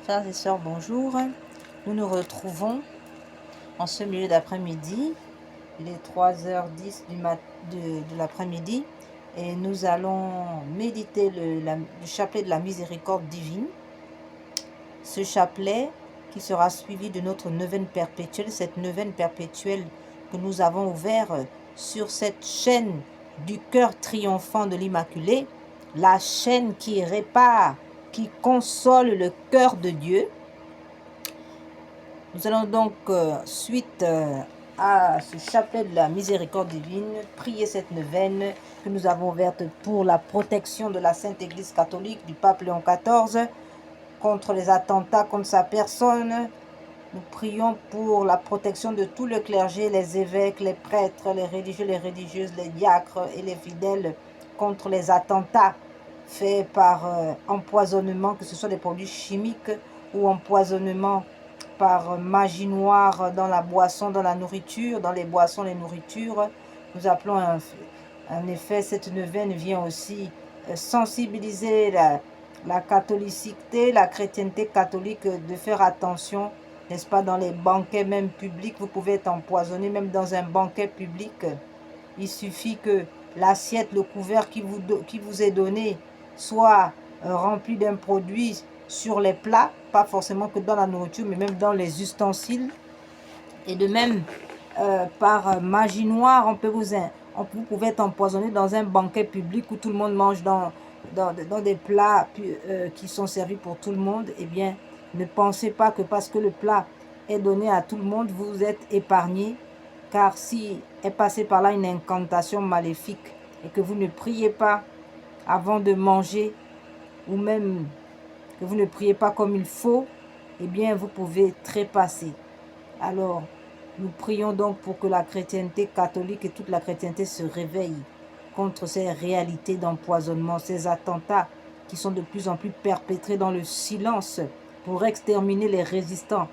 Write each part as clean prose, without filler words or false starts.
Frères et sœurs, bonjour. Nous nous retrouvons en ce milieu d'après-midi. Il est 3h10 de l'après-midi et nous allons méditer le chapelet de la miséricorde divine. Ce chapelet qui sera suivi de notre neuvaine perpétuelle, cette neuvaine perpétuelle que nous avons ouverte sur cette chaîne du cœur triomphant de l'Immaculée, la chaîne qui répare, qui console le cœur de Dieu. Nous allons donc, suite à ce chapelet de la miséricorde divine, prier cette neuvaine que nous avons ouverte pour la protection de la Sainte Église catholique du pape Léon XIV contre les attentats contre sa personne. Nous prions pour la protection de tout le clergé, les évêques, les prêtres, les religieux, les religieuses, les diacres et les fidèles contre les attentats faits par empoisonnement, que ce soit des produits chimiques ou empoisonnement par magie noire dans la boisson, dans la nourriture, dans les boissons, les nourritures. Nous appelons en effet, cette neuvaine vient aussi sensibiliser la catholicité, la chrétienté catholique de faire attention, n'est-ce pas, dans les banquets même publics. Vous pouvez être empoisonné même dans un banquet public. Il suffit que l'assiette, le couvert qui vous est donné soit rempli d'un produit sur les plats, pas forcément que dans la nourriture, mais même dans les ustensiles. Et de même, par magie noire, vous pouvez être empoisonné dans un banquet public où tout le monde mange dans des plats qui sont servis pour tout le monde. Eh bien, ne pensez pas que parce que le plat est donné à tout le monde, vous êtes épargné. Car si est passé par là une incantation maléfique et que vous ne priez pas avant de manger, ou même que vous ne priez pas comme il faut, eh bien, vous pouvez trépasser. Alors, nous prions donc pour que la chrétienté catholique et toute la chrétienté se réveille contre ces réalités d'empoisonnement, ces attentats qui sont de plus en plus perpétrés dans le silence pour exterminer les résistants.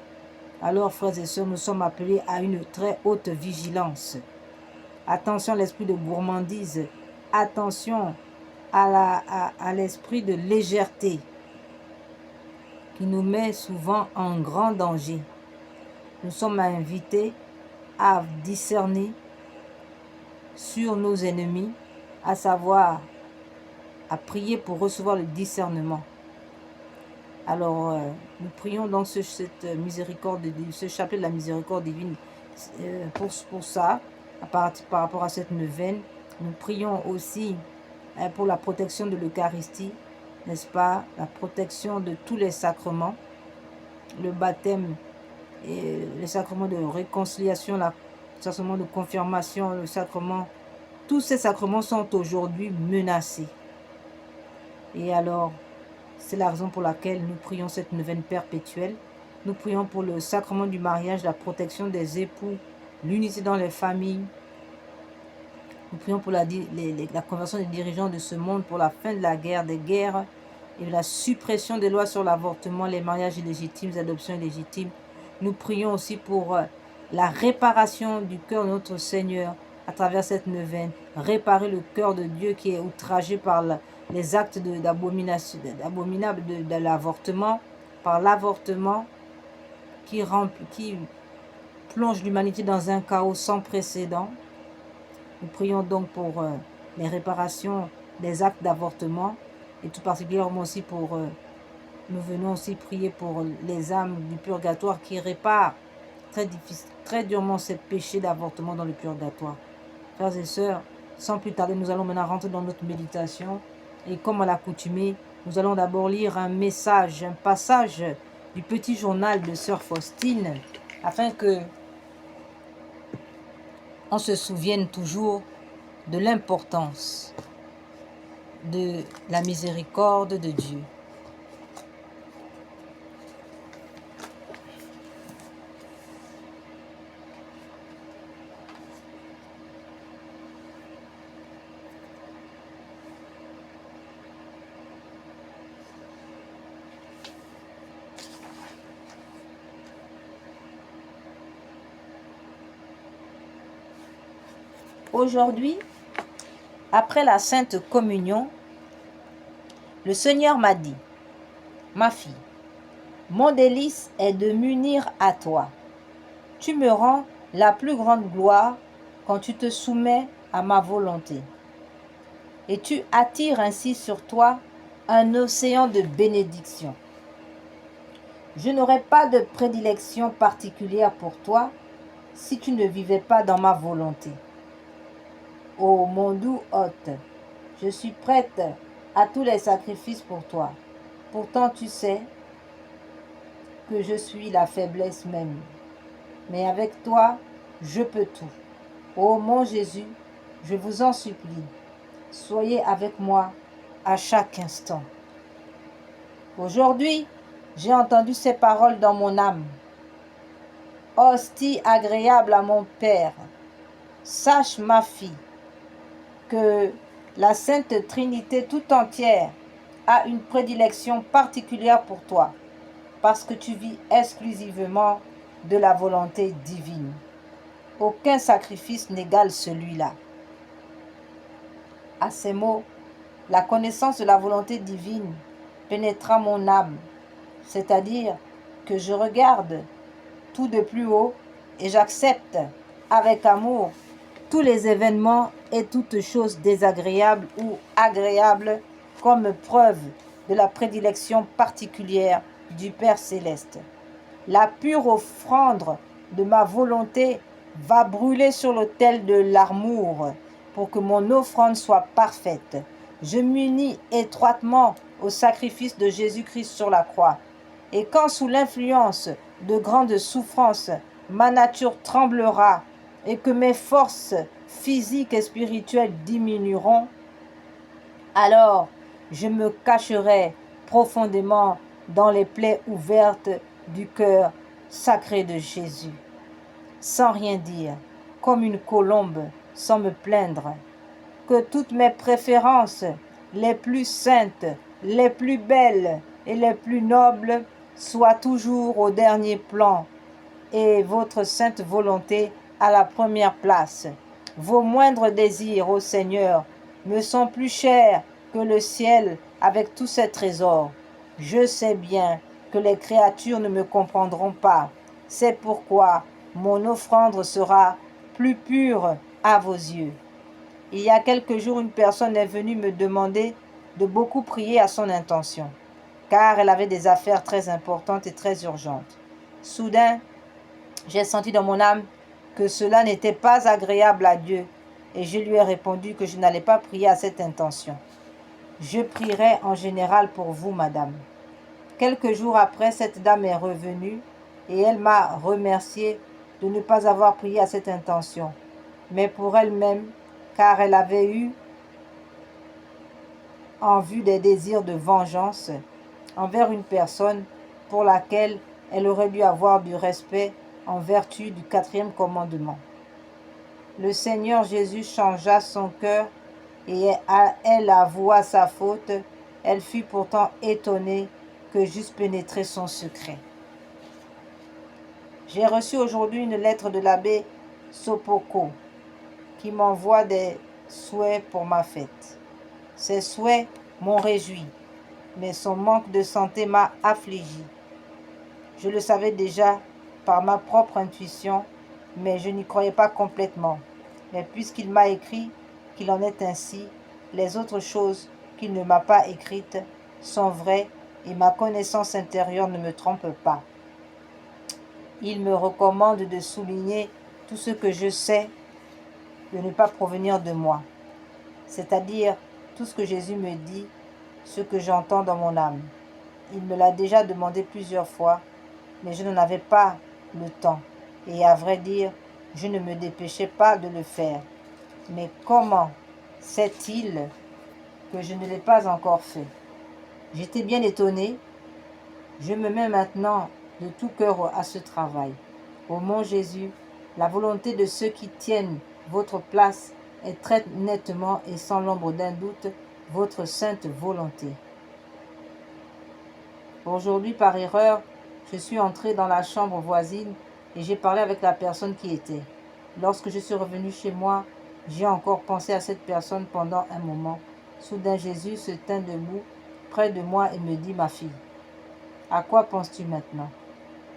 Alors, frères et sœurs, nous sommes appelés à une très haute vigilance. Attention à l'esprit de gourmandise. Attention à l'esprit de légèreté qui nous met souvent en grand danger. Nous sommes invités à discerner sur nos ennemis, à savoir, à prier pour recevoir le discernement. Alors, nous prions donc cette miséricorde, ce chapelet de la miséricorde divine pour ça, par rapport à cette neuvaine. Nous prions aussi pour la protection de l'Eucharistie, n'est-ce pas, la protection de tous les sacrements, le baptême, et les sacrements de réconciliation, le sacrement de confirmation, le sacrement, tous ces sacrements sont aujourd'hui menacés. Et alors, c'est la raison pour laquelle nous prions cette neuvaine perpétuelle. Nous prions pour le sacrement du mariage, la protection des époux, l'unité dans les familles. Nous prions pour la conversion des dirigeants de ce monde, pour la fin de la guerre, des guerres, et la suppression des lois sur l'avortement, les mariages illégitimes, les adoptions illégitimes. Nous prions aussi pour la réparation du cœur de notre Seigneur à travers cette neuvaine. Réparer le cœur de Dieu qui est outragé par les actes abominables de l'avortement, par l'avortement qui plonge l'humanité dans un chaos sans précédent. Nous prions donc pour les réparations des actes d'avortement et tout particulièrement aussi pour, nous venons aussi prier pour les âmes du purgatoire qui réparent très durement ces péchés d'avortement dans le purgatoire. Frères et sœurs, sans plus tarder, nous allons maintenant rentrer dans notre méditation et comme à l'accoutumée, nous allons d'abord lire un passage du petit journal de Sœur Faustine afin que on se souvienne toujours de l'importance de la miséricorde de Dieu. Aujourd'hui, après la Sainte Communion, le Seigneur m'a dit, « Ma fille, Mon délice est de m'unir à toi. Tu me rends la plus grande gloire quand tu te soumets à ma volonté. Et tu attires ainsi sur toi un océan de bénédiction. Je n'aurais pas de prédilection particulière pour toi si tu ne vivais pas dans ma volonté. Ô mon doux hôte, je suis prête à tous les sacrifices pour toi. Pourtant tu sais que je suis la faiblesse même. Mais avec toi, je peux tout. Ô mon Jésus, je vous en supplie, soyez avec moi à chaque instant. Aujourd'hui, j'ai entendu ces paroles dans mon âme. Hostie agréable à mon Père, sache ma fille que la Sainte Trinité tout entière a une prédilection particulière pour toi, parce que tu vis exclusivement de la volonté divine. Aucun sacrifice n'égale celui-là. À ces mots, la connaissance de la volonté divine pénétra mon âme, c'est-à-dire que je regarde tout de plus haut et j'accepte avec amour tous les événements et toutes choses désagréables ou agréables comme preuve de la prédilection particulière du Père céleste. La pure offrande de ma volonté va brûler sur l'autel de l'amour pour que mon offrande soit parfaite. Je m'unis étroitement au sacrifice de Jésus-Christ sur la croix. Et quand sous l'influence de grandes souffrances, ma nature tremblera et que mes forces physiques et spirituelles diminueront, alors je me cacherai profondément dans les plaies ouvertes du cœur sacré de Jésus, sans rien dire, comme une colombe, sans me plaindre. Que toutes mes préférences, les plus saintes, les plus belles et les plus nobles, soient toujours au dernier plan, et votre sainte volonté à la première place. Vos moindres désirs, ô Seigneur, me sont plus chers que le ciel avec tous ses trésors. Je sais bien que les créatures ne me comprendront pas. C'est pourquoi mon offrande sera plus pure à vos yeux. Il y a quelques jours, une personne est venue me demander de beaucoup prier à son intention, car elle avait des affaires très importantes et très urgentes. Soudain, j'ai senti dans mon âme que cela n'était pas agréable à Dieu, et je lui ai répondu que je n'allais pas prier à cette intention. Je prierai en général pour vous, madame. Quelques jours après, cette dame est revenue et elle m'a remercié de ne pas avoir prié à cette intention, mais pour elle-même, car elle avait eu en vue des désirs de vengeance envers une personne pour laquelle elle aurait dû avoir du respect en vertu du 4e commandement. Le Seigneur Jésus changea son cœur et elle avoua sa faute. Elle fut pourtant étonnée que j'eusse pénétré son secret. J'ai reçu aujourd'hui une lettre de l'abbé Sopoko qui m'envoie des souhaits pour ma fête. Ces souhaits m'ont réjoui, mais son manque de santé m'a affligé. Je le savais déjà par ma propre intuition, mais je n'y croyais pas complètement. Mais puisqu'il m'a écrit qu'il en est ainsi, les autres choses qu'il ne m'a pas écrites sont vraies et ma connaissance intérieure ne me trompe pas. Il me recommande de souligner tout ce que je sais de ne pas provenir de moi, c'est-à-dire tout ce que Jésus me dit, ce que j'entends dans mon âme. Il me l'a déjà demandé plusieurs fois, mais je n'en avais pas le temps. Et à vrai dire, je ne me dépêchais pas de le faire. Mais comment sait-il que je ne l'ai pas encore fait? J'étais bien étonnée. Je me mets maintenant de tout cœur à ce travail. Ô mon Jésus, la volonté de ceux qui tiennent votre place est très nettement et sans l'ombre d'un doute votre sainte volonté. Aujourd'hui, par erreur, je suis entrée dans la chambre voisine et j'ai parlé avec la personne qui était. Lorsque je suis revenue chez moi, j'ai encore pensé à cette personne pendant un moment. Soudain, Jésus se tint debout près de moi et me dit, ma fille, À quoi penses-tu maintenant?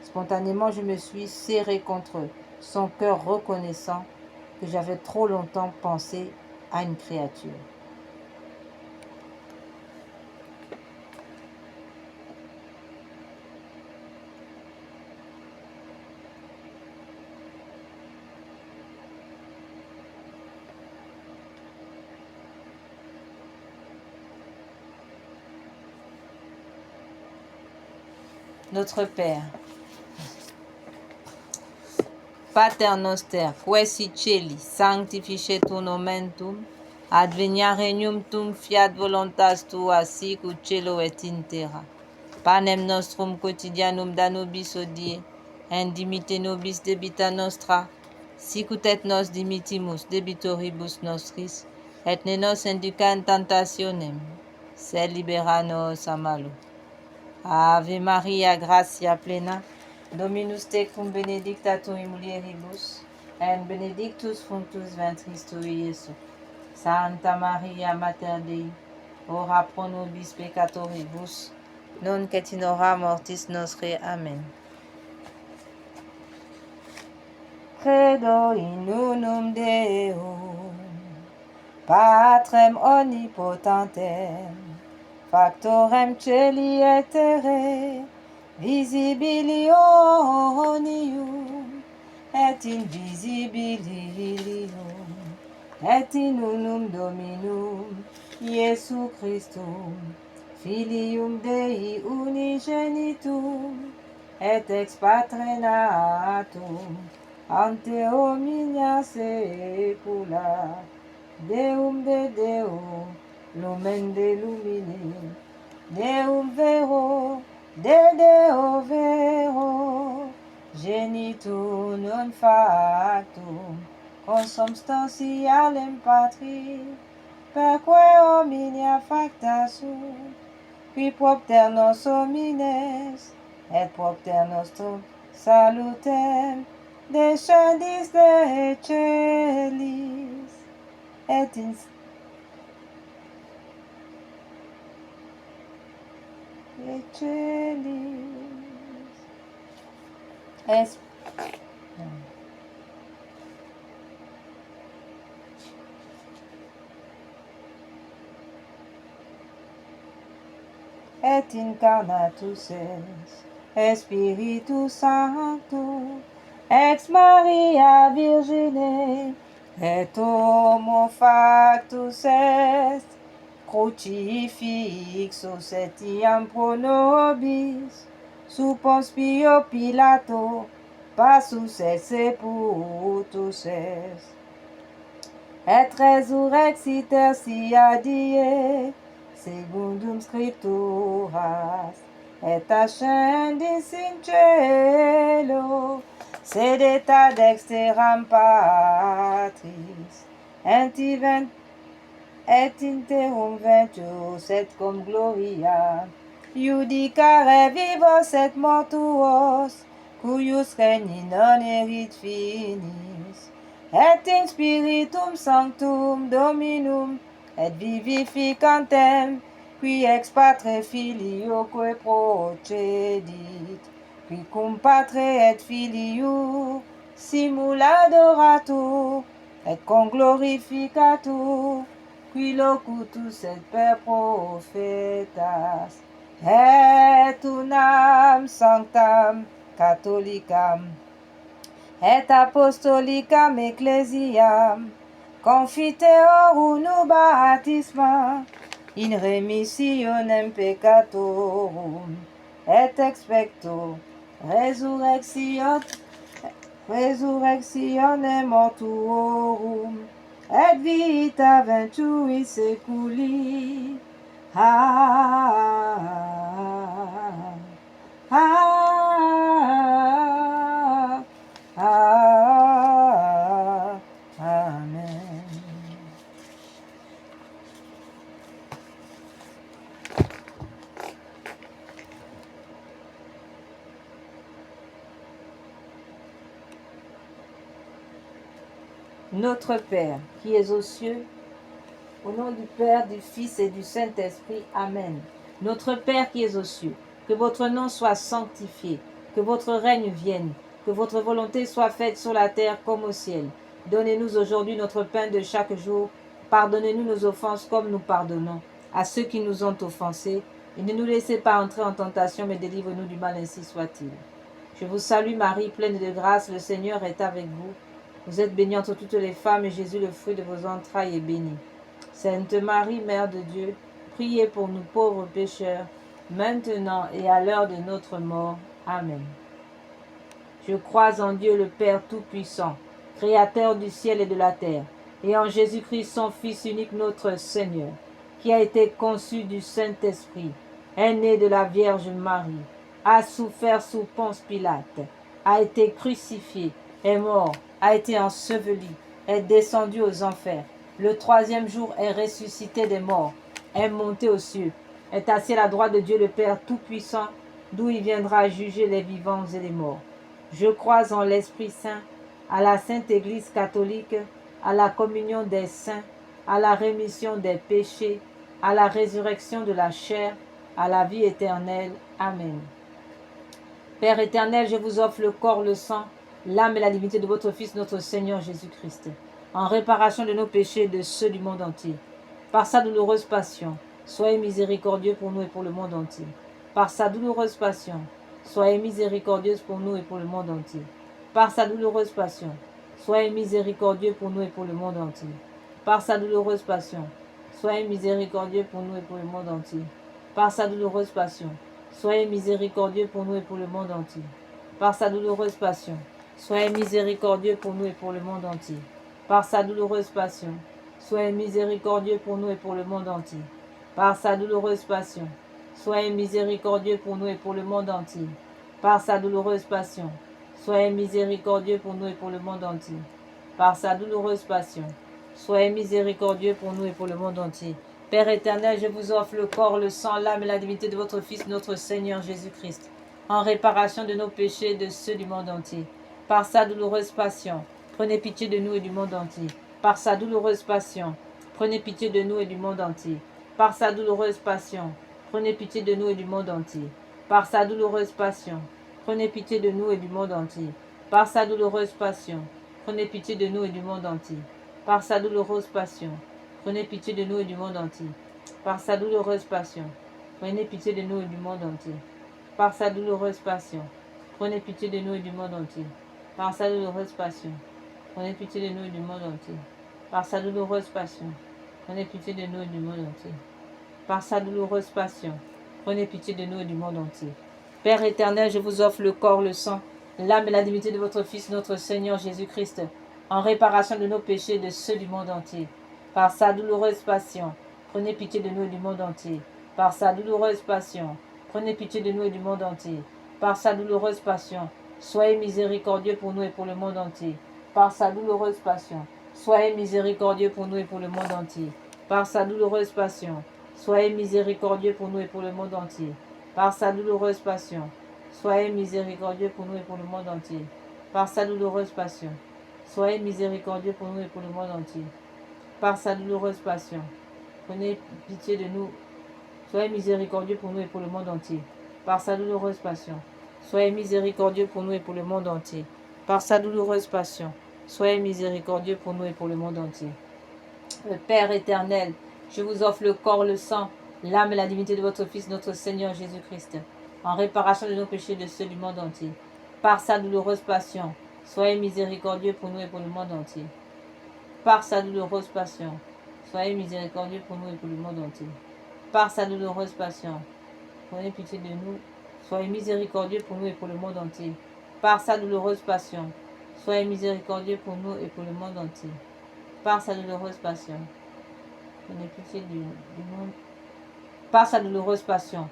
Spontanément, je me suis serré contre son cœur reconnaissant que j'avais trop longtemps pensé à une créature. Notre Père, Pater noster, qui si celi, sanctificetur nomen tuum, advenia regnum tuum, fiat voluntas tua, sicut cielo et in terra. Panem nostrum quotidianum da nobis hodie, et dimitte nobis debita nostra, sicut et nos dimittimus debitoribus nostris, et ne nos induca in tentationem, sed libera nos a malo. Ave Maria, gratia plena, Dominus tecum benedicta tu in mulieribus, et benedictus fructus ventris tui, Iesus. Santa Maria, Mater Dei, ora pro nobis peccatoribus, nunc et in hora mortis nostre. Amen. Credo in unum Deum, Patrem omnipotentem, Factorem celi et terrae, visibilionium et invisibilium, et in unum Dominum Iesu Christum, Filium Dei unigenitum, et ex Patre natum, ante omnia saecula, Deum de Deum, lumen de lumine, Deum vero, de Deo vero, genitur non factum, consubstantialem Patri, perque omnia facta sunt, qui propter nos homines, et propter nostrum salutem, descendis de celis, et in celis, et incarnatus est Spiritus Sanctus, ex Maria Virgine, et homo factus est, crucifixus et iam pro nobis, sub Ponce Pio Pilato, passus et sepultus est, et resurrexit tertia die, secundum scripturas, et ascendis in cielo, sedet ad dexteram Patris, et interum ventius et cum gloria, judicare vivos et mortuos, cuius regni non erit finis, et in Spiritum Sanctum Dominum, et vivificantem, qui ex Patre Filioque procedit, qui cum Patre et Filio simula adoratur, et conglorificatur, qui locutus et per prophetas, et unam sanctam catholicam, et apostolicam ecclesiam, confiteor unu baptisma, in remissionem peccatorum, et expecto resurrectione mortuorum, et vita ventui seculi. Amen. Notre Père, qui es aux cieux, au nom du Père, du Fils et du Saint-Esprit. Amen. Notre Père qui es aux cieux, Que votre nom soit sanctifié, que votre règne vienne, que votre volonté soit faite sur la terre comme au ciel. Donnez-nous aujourd'hui notre pain de chaque jour. Pardonnez-nous nos offenses comme nous pardonnons à ceux qui nous ont offensés. Et ne nous laissez pas entrer en tentation, mais délivre-nous du mal, ainsi soit-il. Je vous salue Marie, pleine de grâce, le Seigneur est avec vous. Vous êtes bénie entre toutes les femmes, et Jésus, le fruit de vos entrailles, est béni. Sainte Marie, Mère de Dieu, priez pour nous pauvres pécheurs, maintenant et à l'heure de notre mort. Amen. Je crois en Dieu le Père Tout-Puissant, Créateur du ciel et de la terre, et en Jésus-Christ, son Fils unique, notre Seigneur, qui a été conçu du Saint-Esprit, est né de la Vierge Marie, a souffert sous Ponce Pilate, a été crucifié, est mort, a été enseveli, est descendu aux enfers. Le troisième jour est ressuscité des morts, est monté aux cieux, est assis à la droite de Dieu le Père Tout-Puissant, d'où il viendra juger les vivants et les morts. Je crois en l'Esprit Saint, à la Sainte Église catholique, à la communion des saints, à la rémission des péchés, à la résurrection de la chair, à la vie éternelle. Amen. Père éternel, je vous offre le corps, le sang, l'âme et la divinité de votre Fils, notre Seigneur Jésus-Christ, en réparation de nos péchés et de ceux du monde entier. Par sa douloureuse passion, soyez miséricordieux pour nous et pour le monde entier. Par sa douloureuse passion, soyez miséricordieuse pour nous et pour le monde entier. Par sa douloureuse passion, soyez miséricordieux pour nous et pour le monde entier. Par sa douloureuse passion, soyez miséricordieux pour nous et pour le monde entier. Par sa douloureuse passion, soyez miséricordieux pour nous et pour le monde entier. Par sa douloureuse passion, soyez miséricordieux pour nous et pour le monde entier. Par sa douloureuse passion, soyez miséricordieux pour nous et pour le monde entier. Par sa douloureuse passion, soyez miséricordieux pour nous et pour le monde entier. Par sa douloureuse passion, soyez miséricordieux pour nous et pour le monde entier. Par sa douloureuse passion, soyez miséricordieux pour nous et pour le monde entier. Père éternel, je vous offre le corps, le sang, l'âme et la divinité de votre Fils, notre Seigneur Jésus-Christ, en réparation de nos péchés et de ceux du monde entier. Par sa douloureuse passion, prenez pitié de nous et du monde entier. Par sa douloureuse passion, prenez pitié de nous et du monde entier. Par sa douloureuse passion, prenez pitié de nous et du monde entier. Par sa douloureuse passion, prenez pitié de nous et du monde entier. Par sa douloureuse passion, prenez pitié de nous et du monde entier. Par sa douloureuse passion, prenez pitié de nous et du monde entier. Par sa douloureuse passion, prenez pitié de nous et du monde entier. Par sa douloureuse passion, prenez pitié de nous et du monde entier. Par sa douloureuse passion, prenez pitié de nous et du monde entier. Par sa douloureuse passion, prenez pitié de nous et du monde entier. Par sa douloureuse passion, prenez pitié de nous et du monde entier. Père éternel, je vous offre le corps, le sang, l'âme et la divinité de votre Fils, notre Seigneur Jésus-Christ, en réparation de nos péchés et de ceux du monde entier. Par sa douloureuse passion, prenez pitié de nous et du monde entier. Par sa douloureuse passion, prenez pitié de nous et du monde entier. Par sa douloureuse passion, soyez miséricordieux pour nous et pour le monde entier. Par sa douloureuse passion, soyez miséricordieux pour nous et pour le monde entier. Par sa douloureuse passion, soyez miséricordieux pour nous et pour le monde entier. Par sa douloureuse passion, soyez miséricordieux pour nous et pour le monde entier. Par sa douloureuse passion, soyez miséricordieux pour nous et pour le monde entier. Par sa douloureuse passion, prenez pitié de nous. Soyez miséricordieux pour nous et pour le monde entier. Par sa douloureuse passion, soyez miséricordieux pour nous et pour le monde entier. Par sa douloureuse passion, soyez miséricordieux pour nous et pour le monde entier. Le Père éternel, je vous offre le corps, le sang, l'âme et la divinité de votre Fils, notre Seigneur Jésus-Christ, en réparation de nos péchés et de ceux du monde entier. Par sa douloureuse passion, soyez miséricordieux pour nous et pour le monde entier. Par sa douloureuse passion, soyez miséricordieux pour nous et pour le monde entier. Par sa douloureuse passion, prenez pitié de nous, soyez miséricordieux pour nous et pour le monde entier. Par sa douloureuse passion, soyez miséricordieux pour nous et pour le monde entier. Par sa douloureuse passion, prenez pitié du monde. Par sa douloureuse passion,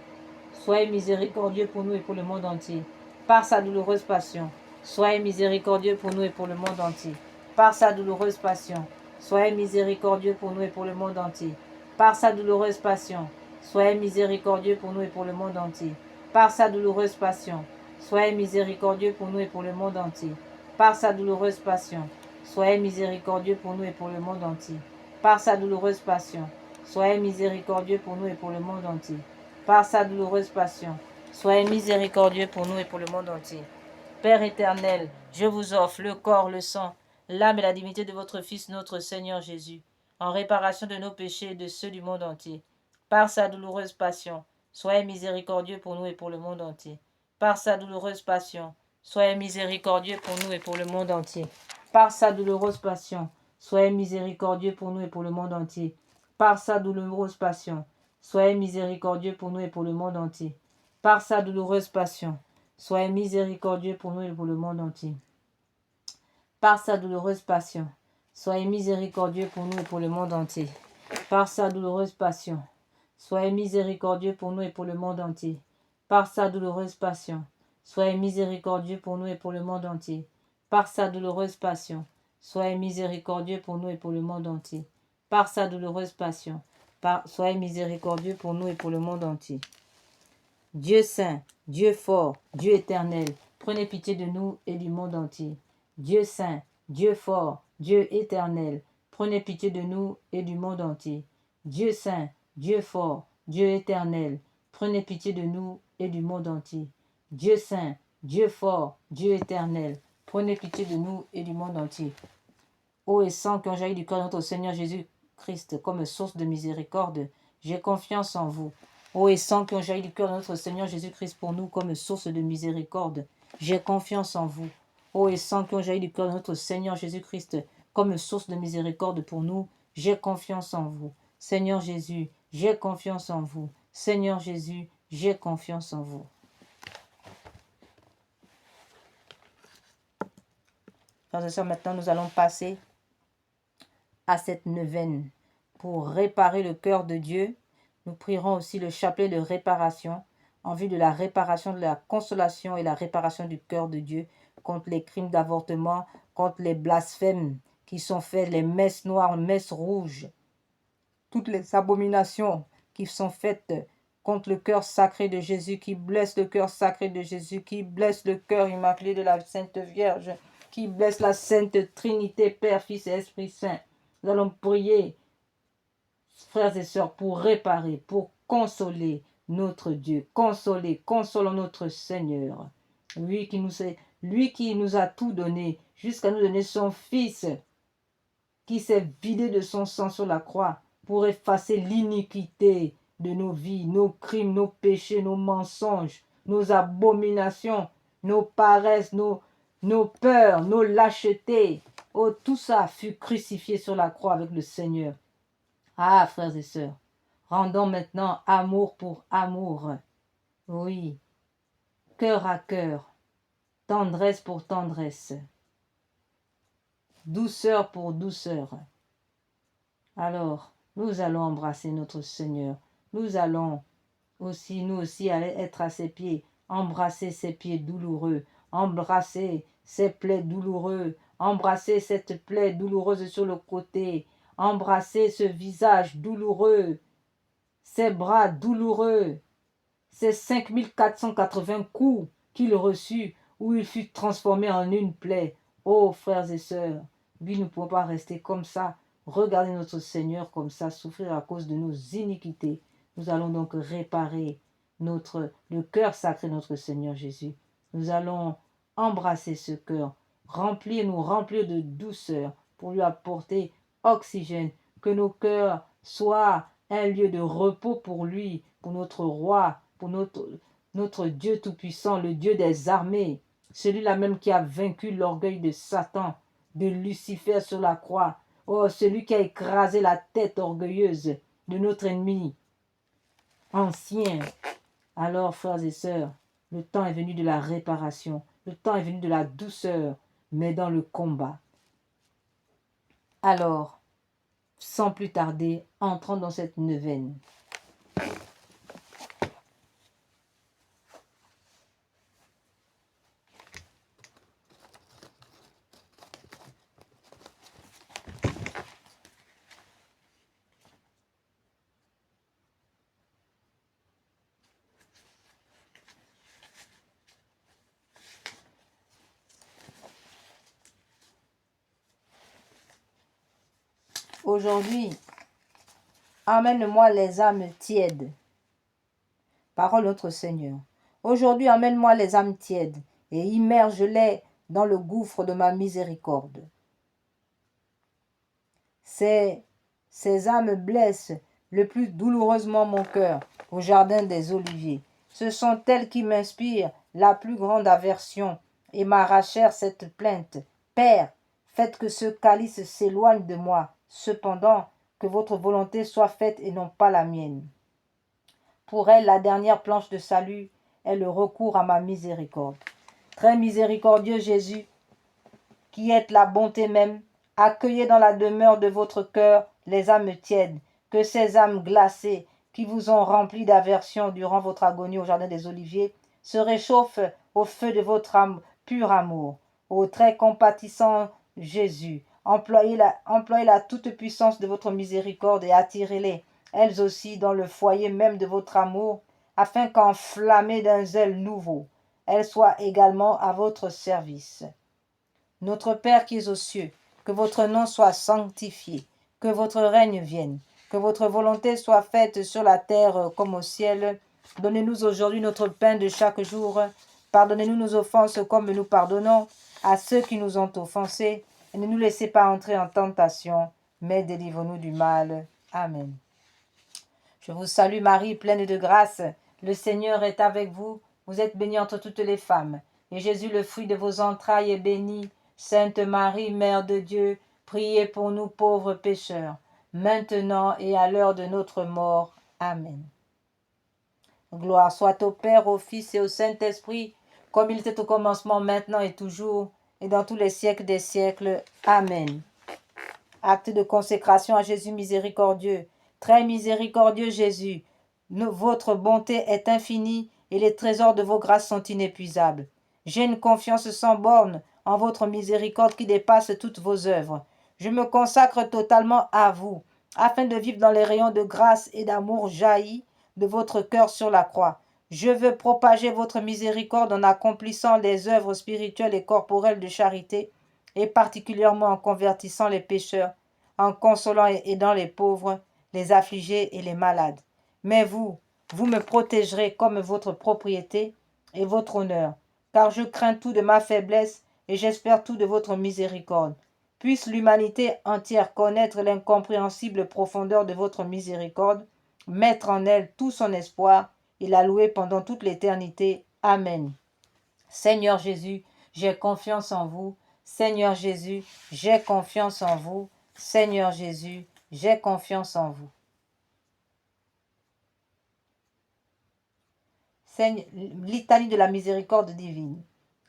soyez miséricordieux pour nous et pour le monde entier. Par sa douloureuse passion, soyez miséricordieux pour nous et pour le monde entier. Par sa douloureuse passion, soyez miséricordieux pour nous et pour le monde entier. Par sa douloureuse passion, soyez miséricordieux pour nous et pour le monde entier. Par sa douloureuse passion, soyez miséricordieux pour nous et pour le monde entier. Par sa douloureuse passion, soyez miséricordieux pour nous et pour le monde entier. Par sa douloureuse passion, soyez miséricordieux pour nous et pour le monde entier. Par sa douloureuse passion, soyez miséricordieux pour nous et pour le monde entier. Père éternel, je vous offre le corps, le sang, l'âme et la divinité de votre Fils, notre Seigneur Jésus, en réparation de nos péchés et de ceux du monde entier. Par sa douloureuse passion, soyez miséricordieux pour nous et pour le monde entier. Par sa douloureuse passion, soyez miséricordieux pour nous et pour le monde entier. Par sa douloureuse passion, soyez miséricordieux pour nous et pour le monde entier. Par sa douloureuse passion, soyez miséricordieux pour nous et pour le monde entier. Par sa douloureuse passion, soyez miséricordieux pour nous et pour le monde entier. Par sa douloureuse passion, soyez miséricordieux pour nous et pour le monde entier. Par sa douloureuse passion, soyez miséricordieux pour nous et pour le monde entier. Par sa douloureuse passion, soyez miséricordieux pour nous et pour le monde entier. Par sa douloureuse passion, soyez miséricordieux pour nous et pour le monde entier. Par sa douloureuse passion, soyez miséricordieux pour nous et pour le monde entier. Dieu saint, Dieu fort, Dieu éternel, prenez pitié de nous et du monde entier. Dieu saint, Dieu fort, Dieu éternel, prenez pitié de nous et du monde entier. Dieu saint, Dieu fort, Dieu éternel, prenez pitié de nous et du monde entier. Dieu saint, Dieu fort, Dieu éternel, prenez pitié de nous et du monde entier. Ô et sang qui ont jailli du cœur de notre Seigneur Jésus-Christ comme source de miséricorde, j'ai confiance en vous. Ô et sang qui ont jailli du cœur de notre Seigneur Jésus-Christ pour nous comme source de miséricorde, j'ai confiance en vous. Ô et sang qui ont jailli du cœur de notre Seigneur Jésus-Christ comme source de miséricorde pour nous, j'ai confiance en vous. Seigneur Jésus, j'ai confiance en vous. Seigneur Jésus, j'ai confiance en vous. Frères et sœurs, maintenant nous allons passer à cette neuvaine pour réparer le cœur de Dieu. Nous prierons aussi le chapelet de réparation en vue de la réparation, de la consolation et la réparation du cœur de Dieu contre les crimes d'avortement, contre les blasphèmes qui sont faits, les messes noires, messes rouges, toutes les abominations qui sont faites contre le cœur sacré de Jésus, qui blessent le cœur sacré de Jésus, qui blessent le cœur immaculé de la Sainte Vierge, qui blessent la Sainte Trinité, Père, Fils et Esprit Saint. Nous allons prier, frères et sœurs, pour réparer, pour consoler notre Dieu. Consolons notre Seigneur. Lui qui nous a tout donné, jusqu'à nous donner son Fils, qui s'est vidé de son sang sur la croix pour effacer l'iniquité de nos vies, nos crimes, nos péchés, nos mensonges, nos abominations, nos paresses, nos peurs, nos lâchetés. Oh, tout ça fut crucifié sur la croix avec le Seigneur. Ah, frères et sœurs, rendons maintenant amour pour amour. Oui, cœur à cœur, tendresse pour tendresse, douceur pour douceur. Alors, nous allons embrasser notre Seigneur. Nous allons aussi, nous aussi, aller être à ses pieds, embrasser ses pieds douloureux, embrasser ses plaies douloureuses, embrasser cette plaie douloureuse sur le côté, embrasser ce visage douloureux, ses bras douloureux, ces 5480 coups qu'il reçut, où il fut transformé en une plaie. Oh, frères et sœurs, oui, nous ne pouvons pas rester comme ça, regarder notre Seigneur comme ça, souffrir à cause de nos iniquités. Nous allons donc réparer le cœur sacré de notre Seigneur Jésus. Nous allons embrasser ce cœur, nous remplir de douceur pour lui apporter oxygène, que nos cœurs soient un lieu de repos pour lui, pour notre roi, pour notre Dieu tout-puissant, le Dieu des armées, celui-là même qui a vaincu l'orgueil de Satan, de Lucifer sur la croix. Oh, celui qui a écrasé la tête orgueilleuse de notre ennemi ancien. Alors, frères et sœurs, le temps est venu de la réparation, le temps est venu de la douceur, mais dans le combat. Alors, sans plus tarder, entrons dans cette neuvaine. Aujourd'hui, amène-moi les âmes tièdes. Parole de notre Seigneur. Aujourd'hui, emmène-moi les âmes tièdes et immerge-les dans le gouffre de ma miséricorde. Ces âmes blessent le plus douloureusement mon cœur au jardin des Oliviers. Ce sont elles qui m'inspirent la plus grande aversion et m'arrachèrent cette plainte. Père, faites que ce calice s'éloigne de moi, cependant que votre volonté soit faite et non pas la mienne. Pour elles, la dernière planche de salut est le recours à ma miséricorde. Très miséricordieux Jésus, qui êtes la bonté même, accueillez dans la demeure de votre cœur les âmes tièdes, que ces âmes glacées qui vous ont rempli d'aversion durant votre agonie au jardin des Oliviers se réchauffent au feu de votre pur amour. Ô très compatissant Jésus, employez la toute-puissance de votre miséricorde et attirez-les, elles aussi, dans le foyer même de votre amour, afin qu'enflammées d'un zèle nouveau, elles soient également à votre service. Notre Père qui es aux cieux, que votre nom soit sanctifié, que votre règne vienne, que votre volonté soit faite sur la terre comme au ciel. Donnez-nous aujourd'hui notre pain de chaque jour. Pardonnez-nous nos offenses comme nous pardonnons à ceux qui nous ont offensés. Et ne nous laissez pas entrer en tentation, mais délivre-nous du mal. Amen. Je vous salue Marie, pleine de grâce. Le Seigneur est avec vous. Vous êtes bénie entre toutes les femmes. Et Jésus, le fruit de vos entrailles, est béni. Sainte Marie, Mère de Dieu, priez pour nous pauvres pécheurs, maintenant et à l'heure de notre mort. Amen. Gloire soit au Père, au Fils et au Saint-Esprit, comme il était au commencement, maintenant et toujours, et dans tous les siècles des siècles. Amen. Acte de consécration à Jésus miséricordieux. Très miséricordieux Jésus, votre bonté est infinie et les trésors de vos grâces sont inépuisables. J'ai une confiance sans borne en votre miséricorde qui dépasse toutes vos œuvres. Je me consacre totalement à vous, afin de vivre dans les rayons de grâce et d'amour jaillis de votre cœur sur la croix. Je veux propager votre miséricorde en accomplissant les œuvres spirituelles et corporelles de charité, et particulièrement en convertissant les pécheurs, en consolant et aidant les pauvres, les affligés et les malades. Mais vous me protégerez comme votre propriété et votre honneur, car je crains tout de ma faiblesse et j'espère tout de votre miséricorde. Puisse l'humanité entière connaître l'incompréhensible profondeur de votre miséricorde, mettre en elle tout son espoir et la louer pendant toute l'éternité. Amen. Seigneur Jésus, j'ai confiance en vous. Seigneur Jésus, j'ai confiance en vous. Seigneur Jésus, j'ai confiance en vous. Litanie de la miséricorde divine.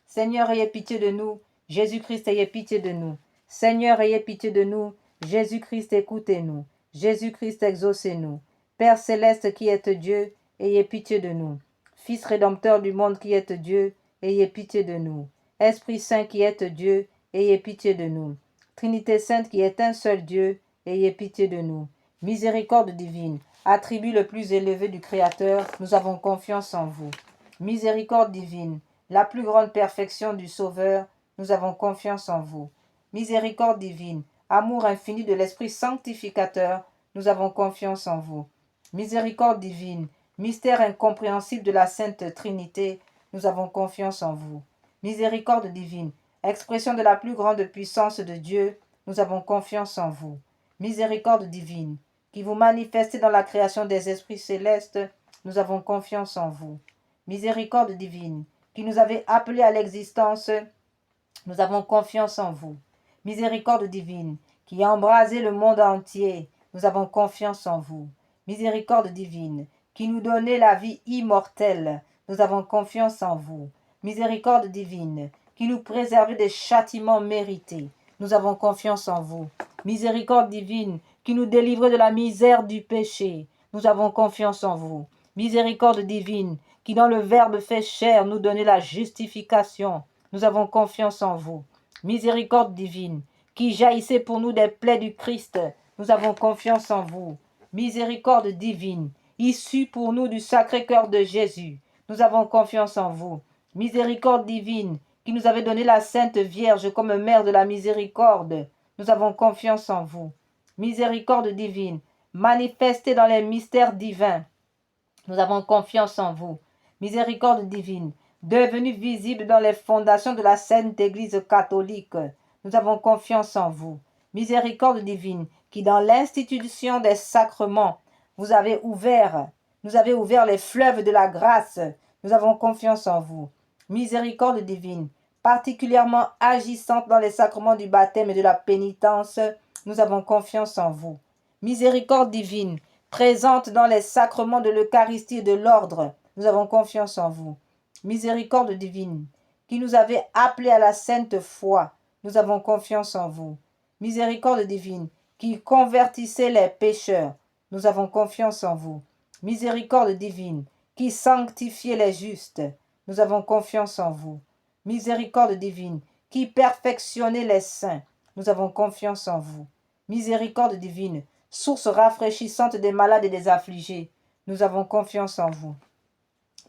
Seigneur, ayez pitié de nous. Jésus-Christ, ayez pitié de nous. Seigneur, ayez pitié de nous. Jésus-Christ, écoutez-nous. Jésus-Christ, exaucez-nous. Père céleste qui êtes Dieu, ayez pitié de nous. Fils rédempteur du monde qui êtes Dieu, ayez pitié de nous. Esprit Saint qui êtes Dieu, ayez pitié de nous. Trinité Sainte qui est un seul Dieu, ayez pitié de nous. Miséricorde divine, attribut le plus élevé du Créateur, nous avons confiance en vous. Miséricorde divine, la plus grande perfection du Sauveur, nous avons confiance en vous. Miséricorde divine, amour infini de l'Esprit sanctificateur, nous avons confiance en vous. Miséricorde divine, mystère incompréhensible de la Sainte Trinité, nous avons confiance en vous. Miséricorde divine, expression de la plus grande puissance de Dieu, nous avons confiance en vous. Miséricorde divine, qui vous manifestez dans la création des esprits célestes, nous avons confiance en vous. Miséricorde divine, qui nous avez appelés à l'existence, nous avons confiance en vous. Miséricorde divine, qui a embrasé le monde entier, nous avons confiance en vous. Miséricorde divine, qui nous donnait la vie immortelle, nous avons confiance en vous. Miséricorde divine, qui nous préservait des châtiments mérités, nous avons confiance en vous. Miséricorde divine, qui nous délivrait de la misère du péché, nous avons confiance en vous. Miséricorde divine, qui dans le Verbe fait chair nous donnait la justification, nous avons confiance en vous. Miséricorde divine, qui jaillissait pour nous des plaies du Christ, nous avons confiance en vous. Miséricorde divine, issue pour nous du Sacré-Cœur de Jésus, nous avons confiance en vous. Miséricorde divine, qui nous avait donné la Sainte Vierge comme mère de la miséricorde, nous avons confiance en vous. Miséricorde divine, manifestée dans les mystères divins, nous avons confiance en vous. Miséricorde divine, devenue visible dans les fondations de la Sainte Église catholique, nous avons confiance en vous. Miséricorde divine, qui dans l'institution des sacrements, nous avez ouvert les fleuves de la grâce, nous avons confiance en vous. Miséricorde divine, particulièrement agissante dans les sacrements du baptême et de la pénitence, nous avons confiance en vous. Miséricorde divine, présente dans les sacrements de l'Eucharistie et de l'ordre, nous avons confiance en vous. Miséricorde divine, qui nous avez appelés à la sainte foi, nous avons confiance en vous. Miséricorde divine, qui convertissez les pécheurs, nous avons confiance en vous. Miséricorde divine, qui sanctifiez les justes, nous avons confiance en vous. Miséricorde divine, qui perfectionnez les saints, nous avons confiance en vous. Miséricorde divine, source rafraîchissante des malades et des affligés, nous avons confiance en vous.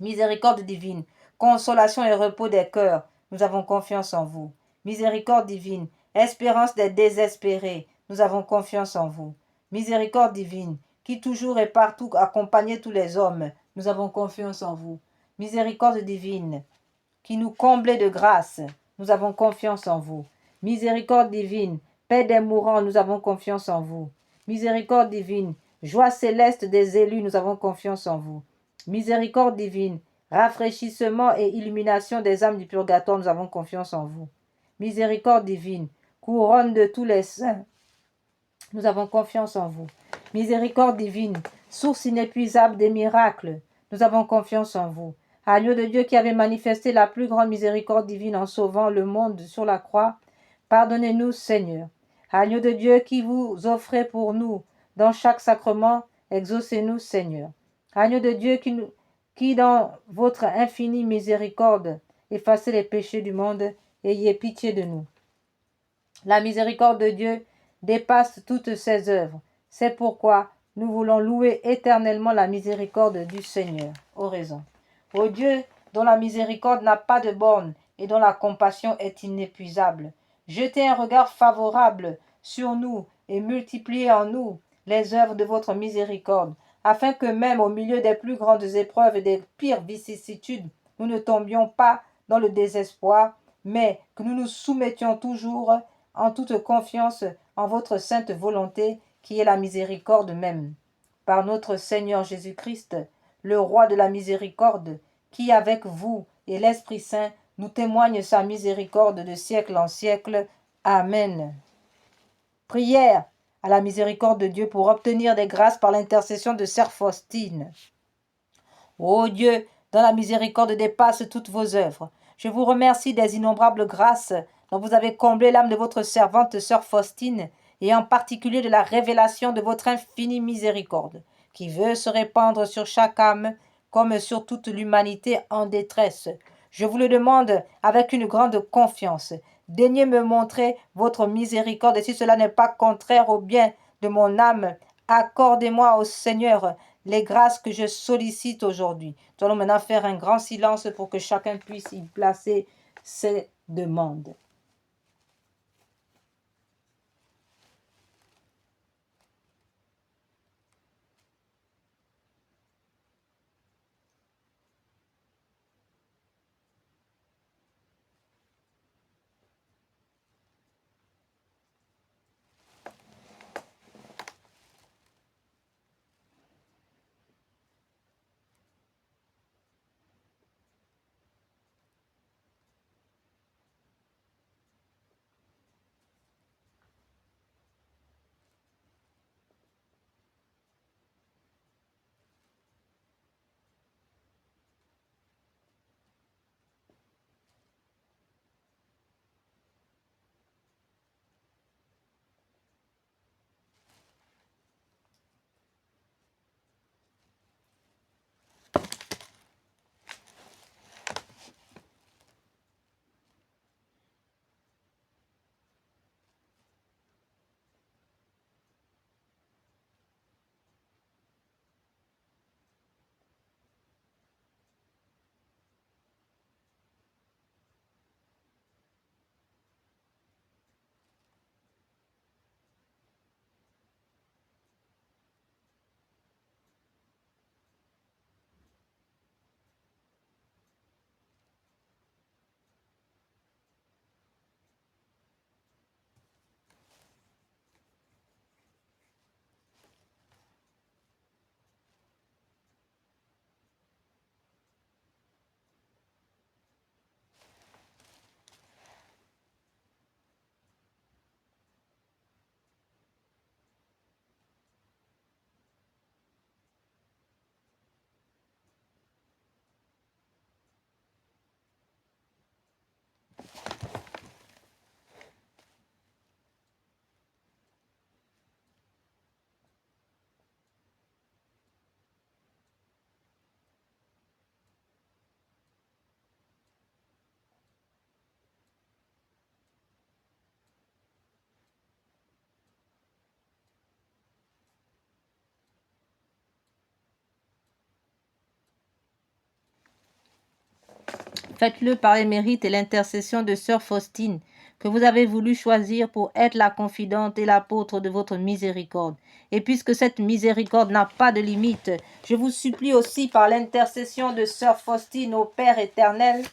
Miséricorde divine, consolation et repos des cœurs, nous avons confiance en vous. Miséricorde divine, espérance des désespérés, nous avons confiance en vous. Miséricorde divine, qui toujours et partout accompagnez tous les hommes, nous avons confiance en vous. Miséricorde divine, qui nous comblez de grâce, nous avons confiance en vous. Miséricorde divine, paix des mourants, nous avons confiance en vous. Miséricorde divine, joie céleste des élus, nous avons confiance en vous. Miséricorde divine, rafraîchissement et illumination des âmes du purgatoire, nous avons confiance en vous. Miséricorde divine, couronne de tous les saints, nous avons confiance en vous. Miséricorde divine, source inépuisable des miracles, nous avons confiance en vous. Agneau de Dieu qui avait manifesté la plus grande miséricorde divine en sauvant le monde sur la croix, pardonnez-nous, Seigneur. Agneau de Dieu qui vous offrez pour nous dans chaque sacrement, exaucez-nous, Seigneur. Agneau de Dieu qui dans votre infinie miséricorde, effacez les péchés du monde, ayez pitié de nous. La miséricorde de Dieu dépasse toutes ses œuvres. C'est pourquoi nous voulons louer éternellement la miséricorde du Seigneur. Oraison. Ô Dieu, dont la miséricorde n'a pas de borne et dont la compassion est inépuisable, jetez un regard favorable sur nous et multipliez en nous les œuvres de votre miséricorde, afin que même au milieu des plus grandes épreuves et des pires vicissitudes, nous ne tombions pas dans le désespoir, mais que nous nous soumettions toujours en toute confiance en votre sainte volonté, qui est la miséricorde même. Par notre Seigneur Jésus-Christ, le roi de la miséricorde, qui avec vous et l'Esprit Saint nous témoigne sa miséricorde de siècle en siècle. Amen. Prière à la miséricorde de Dieu pour obtenir des grâces par l'intercession de Sœur Faustine. Ô Dieu, dont la miséricorde dépasse toutes vos œuvres, je vous remercie des innombrables grâces dont vous avez comblé l'âme de votre servante Sœur Faustine, et en particulier de la révélation de votre infinie miséricorde, qui veut se répandre sur chaque âme comme sur toute l'humanité en détresse. Je vous le demande avec une grande confiance. Daignez me montrer votre miséricorde, et si cela n'est pas contraire au bien de mon âme, accordez-moi au Seigneur les grâces que je sollicite aujourd'hui. Nous allons maintenant faire un grand silence pour que chacun puisse y placer ses demandes. Faites-le par les mérites et l'intercession de sœur Faustine, que vous avez voulu choisir pour être la confidente et l'apôtre de votre miséricorde. Et puisque cette miséricorde n'a pas de limite, je vous supplie aussi par l'intercession de sœur Faustine au Père éternel,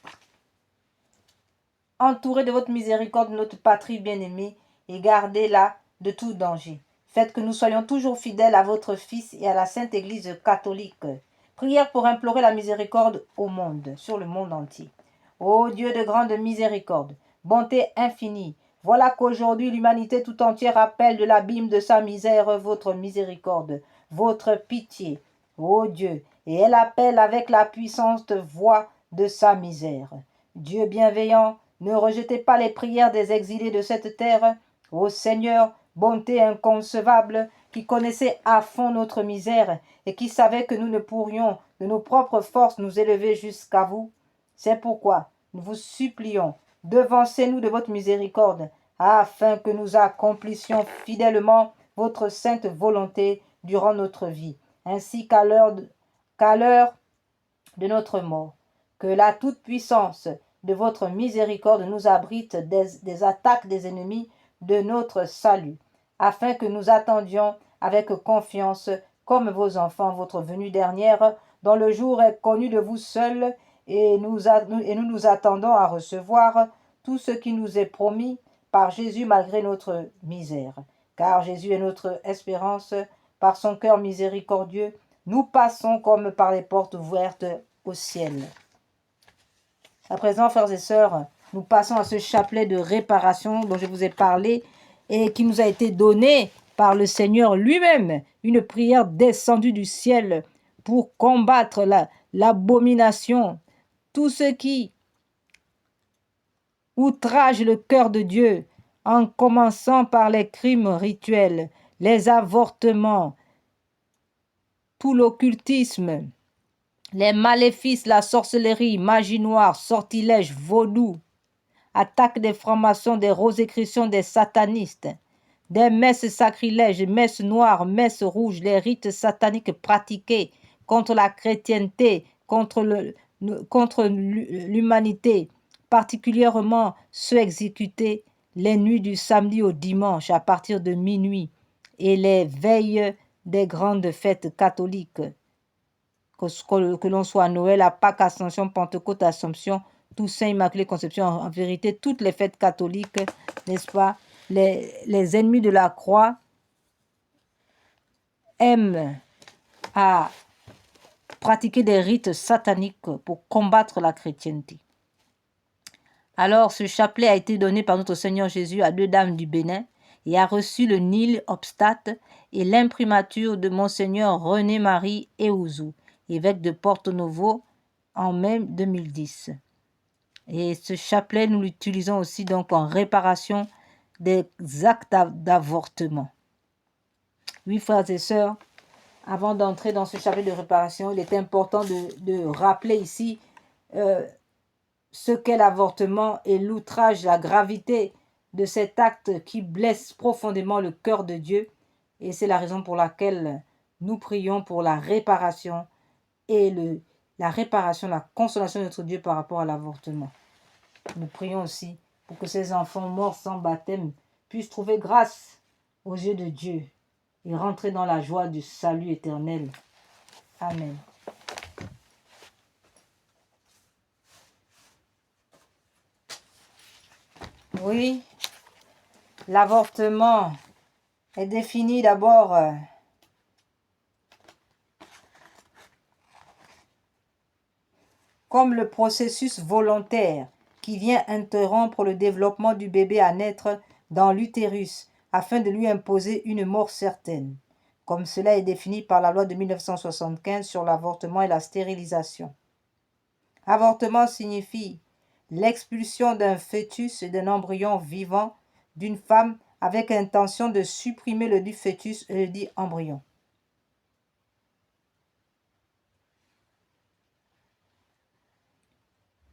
entourez de votre miséricorde notre patrie bien-aimée et gardez-la de tout danger. Faites que nous soyons toujours fidèles à votre Fils et à la Sainte Église catholique. Prière pour implorer la miséricorde au monde, sur le monde entier. Ô Dieu de grande miséricorde, bonté infinie, voilà qu'aujourd'hui l'humanité tout entière appelle de l'abîme de sa misère votre miséricorde, votre pitié, ô Dieu, et elle appelle avec la puissante voix de sa misère. Dieu bienveillant, ne rejetez pas les prières des exilés de cette terre. Ô Seigneur, bonté inconcevable, qui connaissait à fond notre misère et qui savait que nous ne pourrions de nos propres forces nous élever jusqu'à vous. C'est pourquoi nous vous supplions, devancez-nous de votre miséricorde, afin que nous accomplissions fidèlement votre sainte volonté durant notre vie, ainsi qu'à l'heure de notre mort. Que la toute-puissance de votre miséricorde nous abrite des attaques des ennemis de notre salut, afin que nous attendions avec confiance, comme vos enfants, votre venue dernière, dont le jour est connu de vous seuls, et nous nous attendons à recevoir tout ce qui nous est promis par Jésus malgré notre misère. Car Jésus est notre espérance, par son cœur miséricordieux, nous passons comme par les portes ouvertes au ciel. À présent, frères et sœurs, nous passons à ce chapelet de réparation dont je vous ai parlé et qui nous a été donné par le Seigneur lui-même, une prière descendue du ciel pour combattre l'abomination, tout ce qui outrage le cœur de Dieu, en commençant par les crimes rituels, les avortements, tout l'occultisme, les maléfices, la sorcellerie, magie noire, sortilège, vaudou, attaque des francs-maçons, des rosécritions des satanistes, des messes sacrilèges, messes noires, messes rouges, les rites sataniques pratiqués contre la chrétienté, contre l'humanité, particulièrement ceux exécutés les nuits du samedi au dimanche à partir de minuit et les veilles des grandes fêtes catholiques, que l'on soit à Noël, à Pâques, Ascension, Pentecôte, Assomption, Toussaint, Immaculée Conception, en vérité, toutes les fêtes catholiques, n'est-ce pas, les ennemis de la croix aiment à pratiquer des rites sataniques pour combattre la chrétienté. Alors, ce chapelet a été donné par notre Seigneur Jésus à 2 dames du Bénin et a reçu le nil obstate et l'imprimature de Monseigneur René-Marie Eouzou, évêque de Porto Novo, en mai 2010. Et ce chapelet, nous l'utilisons aussi donc en réparation des actes d'avortement. Oui, frères et sœurs, avant d'entrer dans ce chapelet de réparation, il est important de rappeler ici ce qu'est l'avortement et l'outrage, la gravité de cet acte qui blesse profondément le cœur de Dieu. Et c'est la raison pour laquelle nous prions pour la réparation et la consolation de notre Dieu par rapport à l'avortement. Nous prions aussi pour que ces enfants morts sans baptême puissent trouver grâce aux yeux de Dieu et rentrer dans la joie du salut éternel. Amen. Oui, l'avortement est défini d'abord comme le processus volontaire qui vient interrompre le développement du bébé à naître dans l'utérus afin de lui imposer une mort certaine, comme cela est défini par la loi de 1975 sur l'avortement et la stérilisation. Avortement signifie l'expulsion d'un fœtus et d'un embryon vivant d'une femme avec intention de supprimer le dit fœtus et le dit embryon.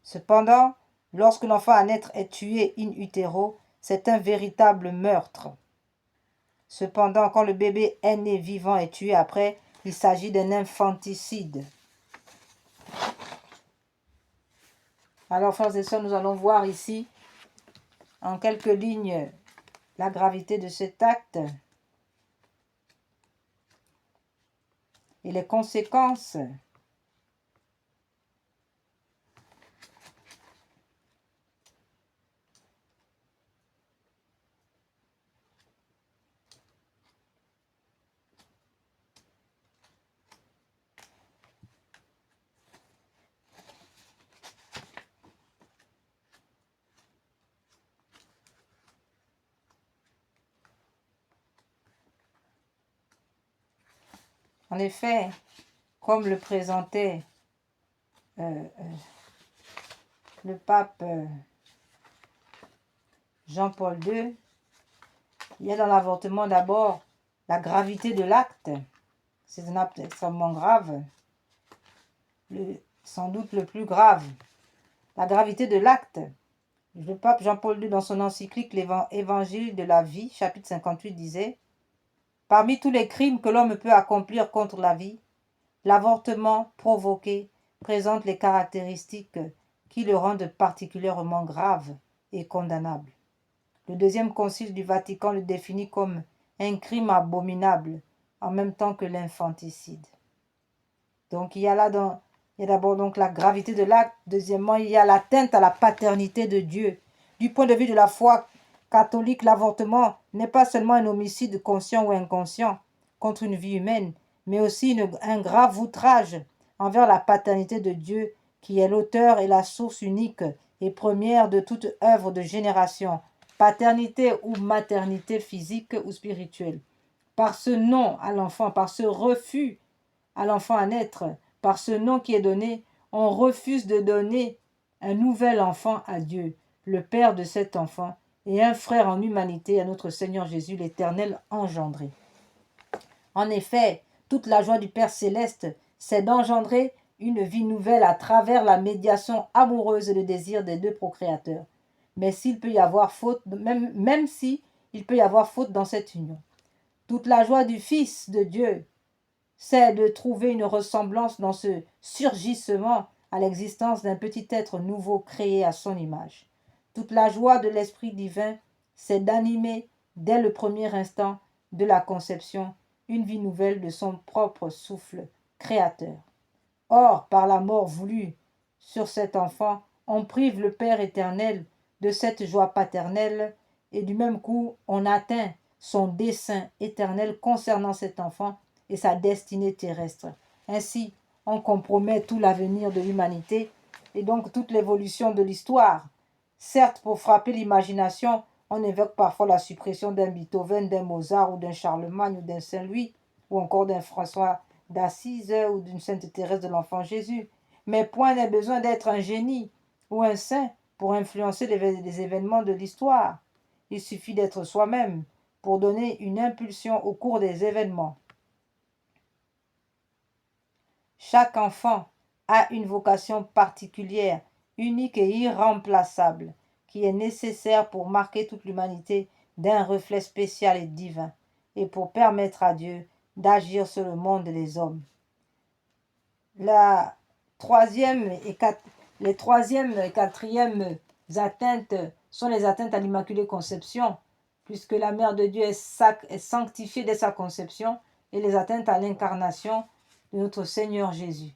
Cependant, lorsque l'enfant à naître est tué in utero, c'est un véritable meurtre. Cependant, quand le bébé est né vivant et tué après, il s'agit d'un infanticide. Alors, frères et sœurs, nous allons voir ici, en quelques lignes, la gravité de cet acte et les conséquences. En effet, comme le présentait le pape Jean-Paul II, il y a dans l'avortement d'abord la gravité de l'acte. C'est un acte extrêmement grave, sans doute le plus grave. La gravité de l'acte. Le pape Jean-Paul II, dans son encyclique Évangile de la vie, chapitre 58, disait « Parmi tous les crimes que l'homme peut accomplir contre la vie, l'avortement provoqué présente les caractéristiques qui le rendent particulièrement grave et condamnable. Le deuxième concile du Vatican le définit comme un crime abominable en même temps que l'infanticide. » Donc il y a d'abord donc la gravité de l'acte. Deuxièmement, il y a l'atteinte à la paternité de Dieu. Du point de vue de la foi catholique, l'avortement n'est pas seulement un homicide conscient ou inconscient contre une vie humaine, mais aussi un grave outrage envers la paternité de Dieu, qui est l'auteur et la source unique et première de toute œuvre de génération, paternité ou maternité physique ou spirituelle. Par ce non à l'enfant, par ce refus à l'enfant à naître, par ce nom qui est donné, on refuse de donner un nouvel enfant à Dieu, le Père de cet enfant, et un frère en humanité à notre Seigneur Jésus, l'Éternel engendré. En effet, toute la joie du Père céleste, c'est d'engendrer une vie nouvelle à travers la médiation amoureuse et le désir des deux procréateurs. Mais s'il peut y avoir faute, même si il peut y avoir faute dans cette union. Toute la joie du Fils de Dieu, c'est de trouver une ressemblance dans ce surgissement à l'existence d'un petit être nouveau créé à son image. Toute la joie de l'Esprit divin, c'est d'animer, dès le premier instant de la conception, une vie nouvelle de son propre souffle créateur. Or, par la mort voulue sur cet enfant, on prive le Père éternel de cette joie paternelle et du même coup, on atteint son dessein éternel concernant cet enfant et sa destinée terrestre. Ainsi, on compromet tout l'avenir de l'humanité et donc toute l'évolution de l'histoire. Certes, pour frapper l'imagination, on évoque parfois la suppression d'un Beethoven, d'un Mozart ou d'un Charlemagne ou d'un Saint-Louis ou encore d'un François d'Assise ou d'une Sainte Thérèse de l'Enfant Jésus. Mais point n'est besoin d'être un génie ou un saint pour influencer les événements de l'histoire. Il suffit d'être soi-même pour donner une impulsion au cours des événements. Chaque enfant a une vocation particulière, unique et irremplaçable, qui est nécessaire pour marquer toute l'humanité d'un reflet spécial et divin, et pour permettre à Dieu d'agir sur le monde des hommes. Les troisième et quatrième atteintes sont les atteintes à l'Immaculée Conception, puisque la Mère de Dieu est sanctifiée dès sa conception, et les atteintes à l'incarnation de notre Seigneur Jésus.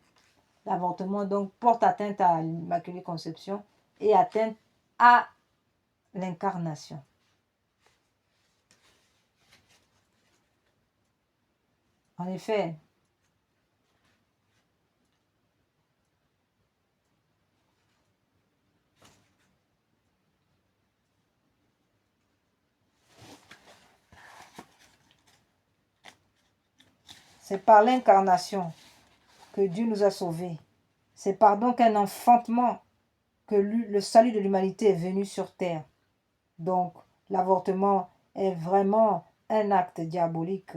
L'avortement donc porte atteinte à l'Immaculée Conception et atteinte à l'incarnation. En effet, c'est par l'incarnation que Dieu nous a sauvés. C'est par donc un enfantement que le salut de l'humanité est venu sur terre. Donc, l'avortement est vraiment un acte diabolique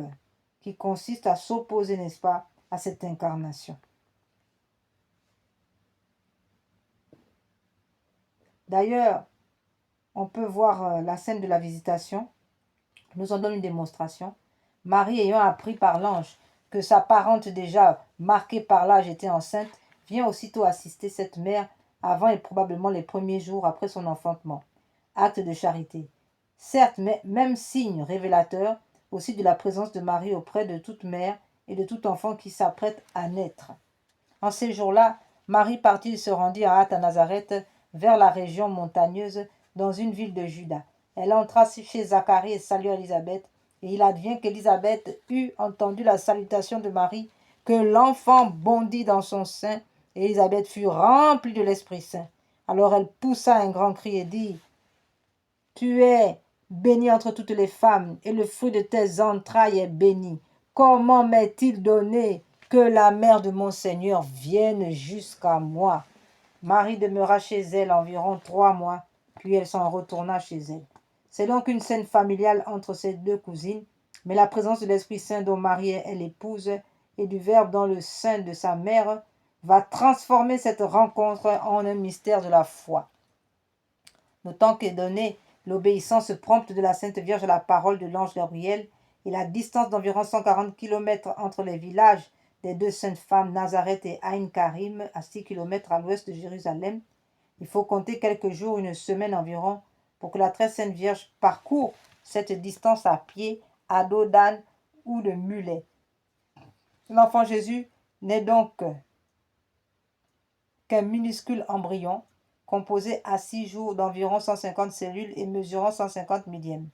qui consiste à s'opposer, n'est-ce pas, à cette incarnation. D'ailleurs, on peut voir la scène de la visitation, nous en donne une démonstration. Marie, ayant appris par l'ange que sa parente déjà marquée par l'âge était enceinte, vient aussitôt assister cette mère avant et probablement les premiers jours après son enfantement. Acte de charité. Certes, mais même signe révélateur aussi de la présence de Marie auprès de toute mère et de tout enfant qui s'apprête à naître. En ces jours-là, Marie partit et se rendit en hâte à Nazareth, vers la région montagneuse, dans une ville de Juda. Elle entra chez Zacharie et salua Élisabeth. Et il advient qu'Élisabeth eut entendu la salutation de Marie, que l'enfant bondit dans son sein, et Élisabeth fut remplie de l'Esprit Saint. Alors elle poussa un grand cri et dit, « Tu es bénie entre toutes les femmes, et le fruit de tes entrailles est béni. Comment m'est-il donné que la mère de mon Seigneur vienne jusqu'à moi ?» Marie demeura chez elle environ 3 mois, puis elle s'en retourna chez elle. C'est donc une scène familiale entre ces deux cousines, mais la présence de l'Esprit Saint dont Marie est l'épouse et du Verbe dans le sein de sa mère va transformer cette rencontre en un mystère de la foi. Notons qu'est donnée l'obéissance prompte de la Sainte Vierge à la parole de l'ange Gabriel et la distance d'environ 140 km entre les villages des deux saintes femmes, Nazareth et Aïn Karim, à 6 km à l'ouest de Jérusalem. Il faut compter quelques jours, une semaine environ, pour que la très sainte Vierge parcourt cette distance à pied, à dos d'âne ou de mulet. L'enfant Jésus n'est donc qu'un minuscule embryon, composé à 6 jours d'environ 150 cellules et mesurant 150 millièmes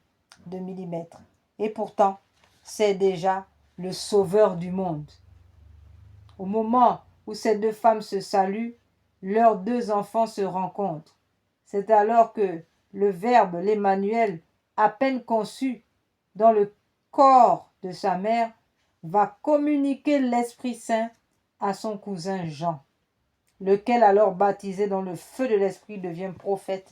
de millimètres. Et pourtant, c'est déjà le sauveur du monde. Au moment où ces deux femmes se saluent, leurs 2 enfants se rencontrent. C'est alors que le Verbe, l'Emmanuel, à peine conçu dans le corps de sa mère, va communiquer l'Esprit Saint à son cousin Jean, lequel, alors baptisé dans le feu de l'Esprit, devient prophète.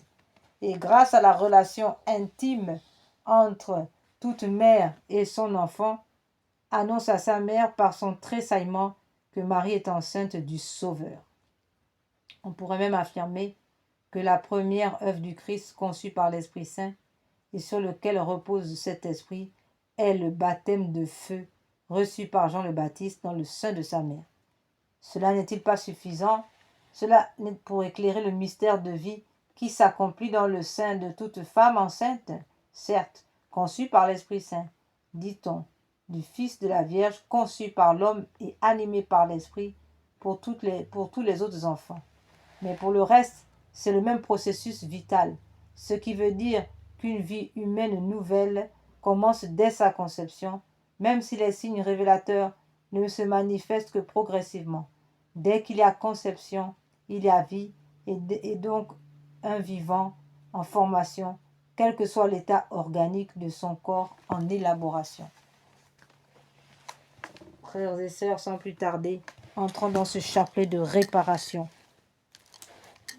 Et grâce à la relation intime entre toute mère et son enfant, annonce à sa mère par son tressaillement que Marie est enceinte du Sauveur. On pourrait même affirmer que la première œuvre du Christ conçue par l'Esprit Saint et sur lequel repose cet esprit est le baptême de feu reçu par Jean le Baptiste dans le sein de sa mère. Cela n'est-il pas suffisant? Cela n'est pour éclairer le mystère de vie qui s'accomplit dans le sein de toute femme enceinte, certes, conçue par l'Esprit Saint, dit-on, du Fils de la Vierge, conçu par l'homme et animé par l'Esprit pour tous les autres enfants. Mais pour le reste, c'est le même processus vital, ce qui veut dire qu'une vie humaine nouvelle commence dès sa conception, même si les signes révélateurs ne se manifestent que progressivement. Dès qu'il y a conception, il y a vie et donc un vivant en formation, quel que soit l'état organique de son corps en élaboration. Frères et sœurs, sans plus tarder, entrons dans ce chapelet de réparation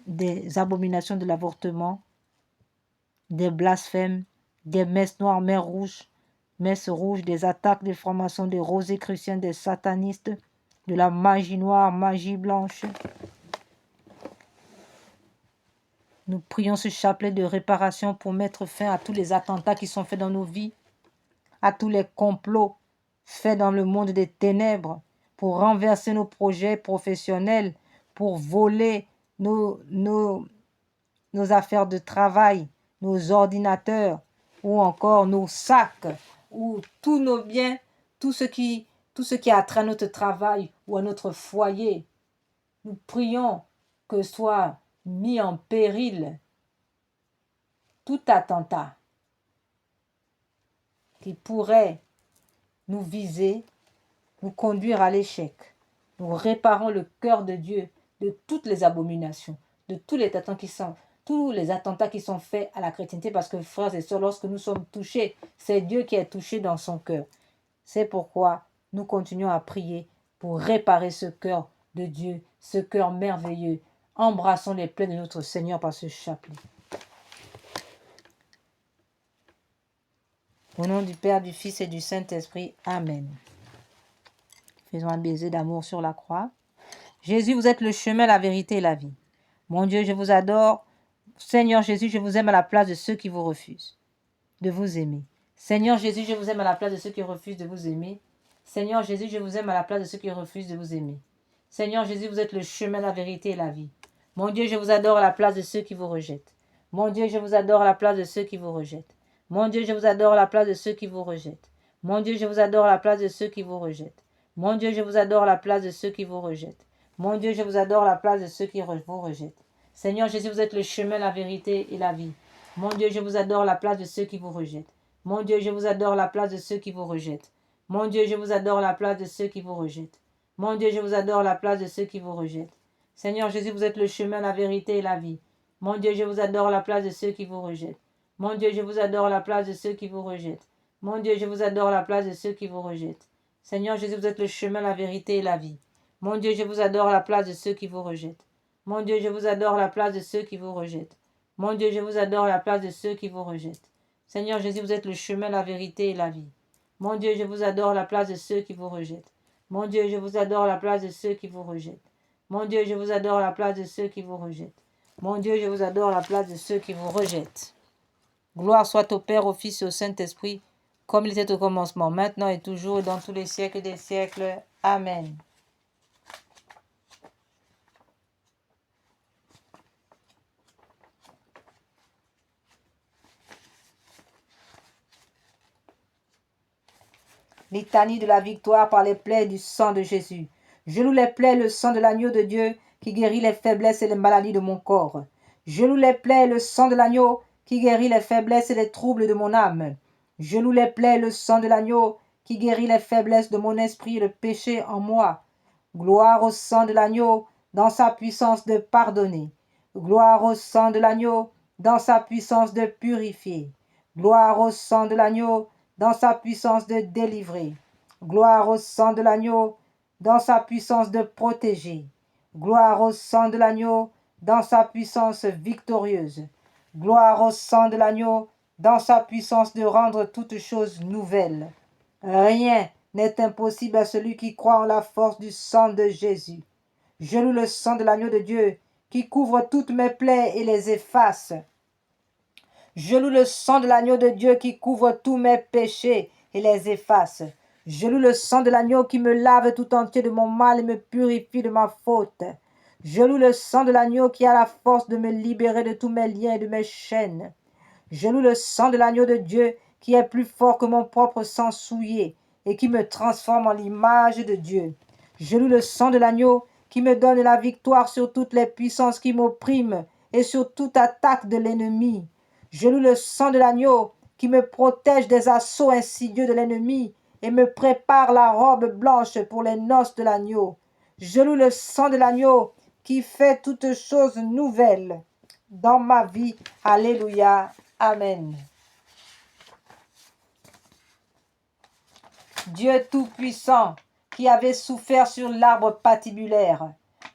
des abominations de l'avortement, des blasphèmes, des messes noires, messes rouges, des attaques, des formations, des rosées chrétiennes, des satanistes, de la magie noire, magie blanche. Nous prions ce chapelet de réparation pour mettre fin à tous les attentats qui sont faits dans nos vies, à tous les complots faits dans le monde des ténèbres, pour renverser nos projets professionnels, pour voler nos affaires de travail, nos ordinateurs, ou encore nos sacs, ou tous nos biens, tout ce qui a trait à notre travail ou à notre foyer. Nous prions que soit mis en péril tout attentat qui pourrait nous viser, nous conduire à l'échec. Nous réparons le cœur de Dieu de toutes les abominations, de tous les attentats qui sont faits à la chrétienté, parce que frères et sœurs, lorsque nous sommes touchés, c'est Dieu qui est touché dans son cœur. C'est pourquoi nous continuons à prier pour réparer ce cœur de Dieu, ce cœur merveilleux. Embrassons les plaies de notre Seigneur par ce chapelet. Au nom du Père, du Fils et du Saint-Esprit. Amen. Faisons un baiser d'amour sur la croix. Jésus, vous êtes le chemin, la vérité et la vie. Mon Dieu, je vous adore. Seigneur Jésus, je vous aime à la place de ceux qui vous refusent de vous aimer. Seigneur Jésus, je vous aime à la place de ceux qui refusent de vous aimer. Seigneur Jésus, je vous aime à la place de ceux qui refusent de vous aimer. Seigneur Jésus, vous êtes le chemin, la vérité et la vie. Mon Dieu, je vous adore à la place de ceux qui vous rejettent. Mon Dieu, je vous adore à la place de ceux qui vous rejettent. Mon Dieu, je vous adore à la place de ceux qui vous rejettent. Mon Dieu, je vous adore à la place de ceux qui vous rejettent. Mon Dieu, je vous adore à la place de ceux qui vous rejettent. Mon Dieu, je vous adore à la place de ceux qui vous rejettent. Seigneur Jésus, vous êtes le chemin, la vérité et la vie. Mon Dieu, je vous adore à la place de ceux qui vous rejettent. Mon Dieu, je vous adore à la place de ceux qui vous rejettent. Mon Dieu, je vous adore à la place de ceux qui vous rejettent. Mon Dieu, je vous adore à la place de ceux qui vous rejettent. Seigneur Jésus, vous êtes le chemin, la vérité et la vie. Mon Dieu, je vous adore à la place de ceux qui vous rejettent. Mon Dieu, je vous adore à la place de ceux qui vous rejettent. Mon Dieu, je vous adore à la place de ceux qui vous rejettent. Seigneur Jésus, vous êtes le chemin, la vérité et la vie. Mon Dieu, je vous adore à la place de ceux qui vous rejettent. Mon Dieu, je vous adore à la place de ceux qui vous rejettent. Mon Dieu, je vous adore à la place de ceux qui vous rejettent. Seigneur Jésus, vous êtes le chemin, la vérité et la vie. Mon Dieu, je vous adore à la place de ceux qui vous rejettent. Mon Dieu, je vous adore à la place de ceux qui vous rejettent. Mon Dieu, je vous adore à la place de ceux qui vous rejettent. Mon Dieu, je vous adore à la place de ceux qui vous rejettent. Gloire soit au Père, au Fils et au Saint-Esprit, comme il était au commencement, maintenant et toujours, et dans tous les siècles des siècles. Amen. Litanie de la victoire par les plaies du sang de Jésus. Je loue les plaies, le sang de l'agneau de Dieu qui guérit les faiblesses et les maladies de mon corps. Je loue les plaies, le sang de l'agneau qui guérit les faiblesses et les troubles de mon âme. Je loue les plaies, le sang de l'agneau qui guérit les faiblesses de mon esprit et le péché en moi. Gloire au sang de l'agneau dans sa puissance de pardonner. Gloire au sang de l'agneau dans sa puissance de purifier. Gloire au sang de l'agneau dans sa puissance de délivrer. Gloire au sang de l'agneau dans sa puissance de protéger. Gloire au sang de l'agneau dans sa puissance victorieuse. Gloire au sang de l'agneau dans sa puissance de rendre toutes choses nouvelles. Rien n'est impossible à celui qui croit en la force du sang de Jésus. Je loue le sang de l'agneau de Dieu qui couvre toutes mes plaies et les efface. Je loue le sang de l'agneau de Dieu qui couvre tous mes péchés et les efface. Je loue le sang de l'agneau qui me lave tout entier de mon mal et me purifie de ma faute. Je loue le sang de l'agneau qui a la force de me libérer de tous mes liens et de mes chaînes. Je loue le sang de l'agneau de Dieu qui est plus fort que mon propre sang souillé et qui me transforme en l'image de Dieu. Je loue le sang de l'agneau qui me donne la victoire sur toutes les puissances qui m'oppriment et sur toute attaque de l'ennemi. Je loue le sang de l'agneau qui me protège des assauts insidieux de l'ennemi et me prépare la robe blanche pour les noces de l'agneau. Je loue le sang de l'agneau qui fait toutes choses nouvelles dans ma vie. Alléluia. Amen. Dieu Tout-Puissant, qui avait souffert sur l'arbre patibulaire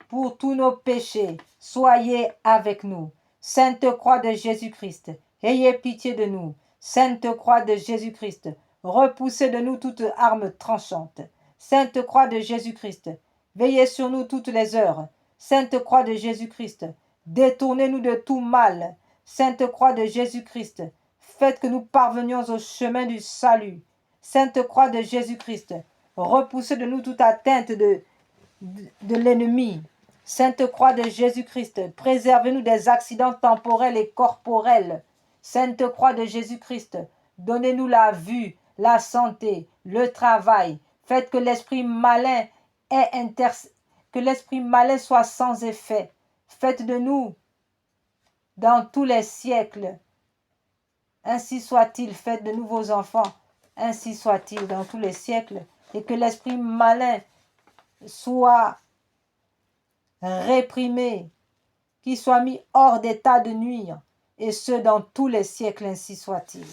pour tous nos péchés, soyez avec nous. Sainte Croix de Jésus-Christ, ayez pitié de nous. Sainte Croix de Jésus-Christ, repoussez de nous toute arme tranchante. Sainte Croix de Jésus-Christ, veillez sur nous toutes les heures. Sainte Croix de Jésus-Christ, détournez-nous de tout mal. Sainte Croix de Jésus-Christ, faites que nous parvenions au chemin du salut. Sainte Croix de Jésus-Christ, repoussez de nous toute atteinte de l'ennemi. Sainte Croix de Jésus-Christ, préservez-nous des accidents temporels et corporels. Sainte Croix de Jésus-Christ, donnez-nous la vue, la santé, le travail. Faites que l'esprit malin soit sans effet. Faites de nous, dans tous les siècles, ainsi soit-il. Faites de nous vos enfants, ainsi soit-il dans tous les siècles. Et que l'esprit malin soit réprimé, qu'il soit mis hors d'état de nuire, et ce dans tous les siècles, ainsi soit-il.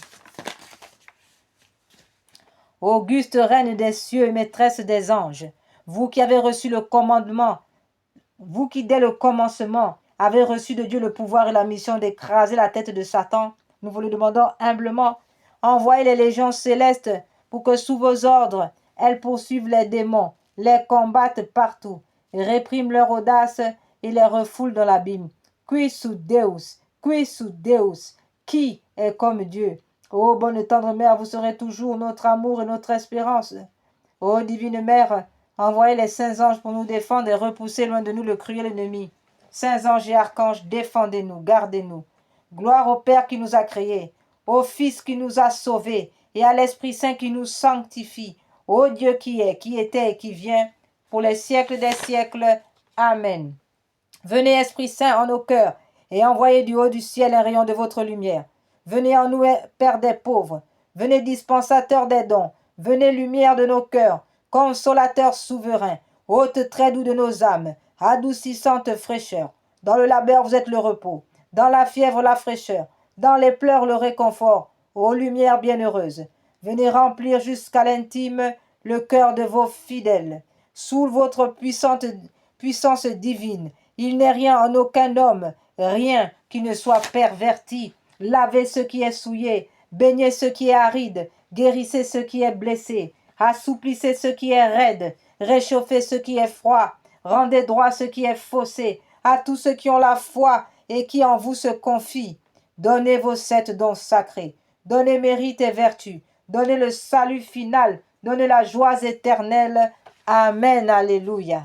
Auguste reine des cieux et maîtresse des anges, vous qui avez reçu le commandement, vous qui dès le commencement avez reçu de Dieu le pouvoir et la mission d'écraser la tête de Satan, nous vous le demandons humblement, envoyez les légions célestes pour que sous vos ordres, elles poursuivent les démons, les combattent partout, répriment leur audace et les refoulent dans l'abîme. Qui sous Deus, qui est comme Dieu? Ô bonne et tendre mère, vous serez toujours notre amour et notre espérance. Ô divine mère, envoyez les saints anges pour nous défendre et repousser loin de nous le cruel ennemi. Saints anges et archanges, défendez-nous, gardez-nous. Gloire au Père qui nous a créés, au Fils qui nous a sauvés, et à l'Esprit Saint qui nous sanctifie, ô Dieu qui est, qui était et qui vient, pour les siècles des siècles. Amen. Venez, Esprit Saint, en nos cœurs, et envoyez du haut du ciel un rayon de votre lumière. Venez en nous, Père des pauvres. Venez, dispensateur des dons. Venez, lumière de nos cœurs, consolateur souverain, hôte très doux de nos âmes, adoucissante fraîcheur. Dans le labeur, vous êtes le repos. Dans la fièvre, la fraîcheur. Dans les pleurs, le réconfort. Ô lumière bienheureuse, venez remplir jusqu'à l'intime le cœur de vos fidèles. Sous votre puissance divine, il n'est rien en aucun homme, rien qui ne soit perverti. Lavez ce qui est souillé, baignez ce qui est aride, guérissez ce qui est blessé, assouplissez ce qui est raide, réchauffez ce qui est froid, rendez droit ce qui est faussé, à tous ceux qui ont la foi et qui en vous se confient. Donnez vos 7 dons sacrés, donnez mérite et vertu, donnez le salut final, donnez la joie éternelle. Amen, alléluia.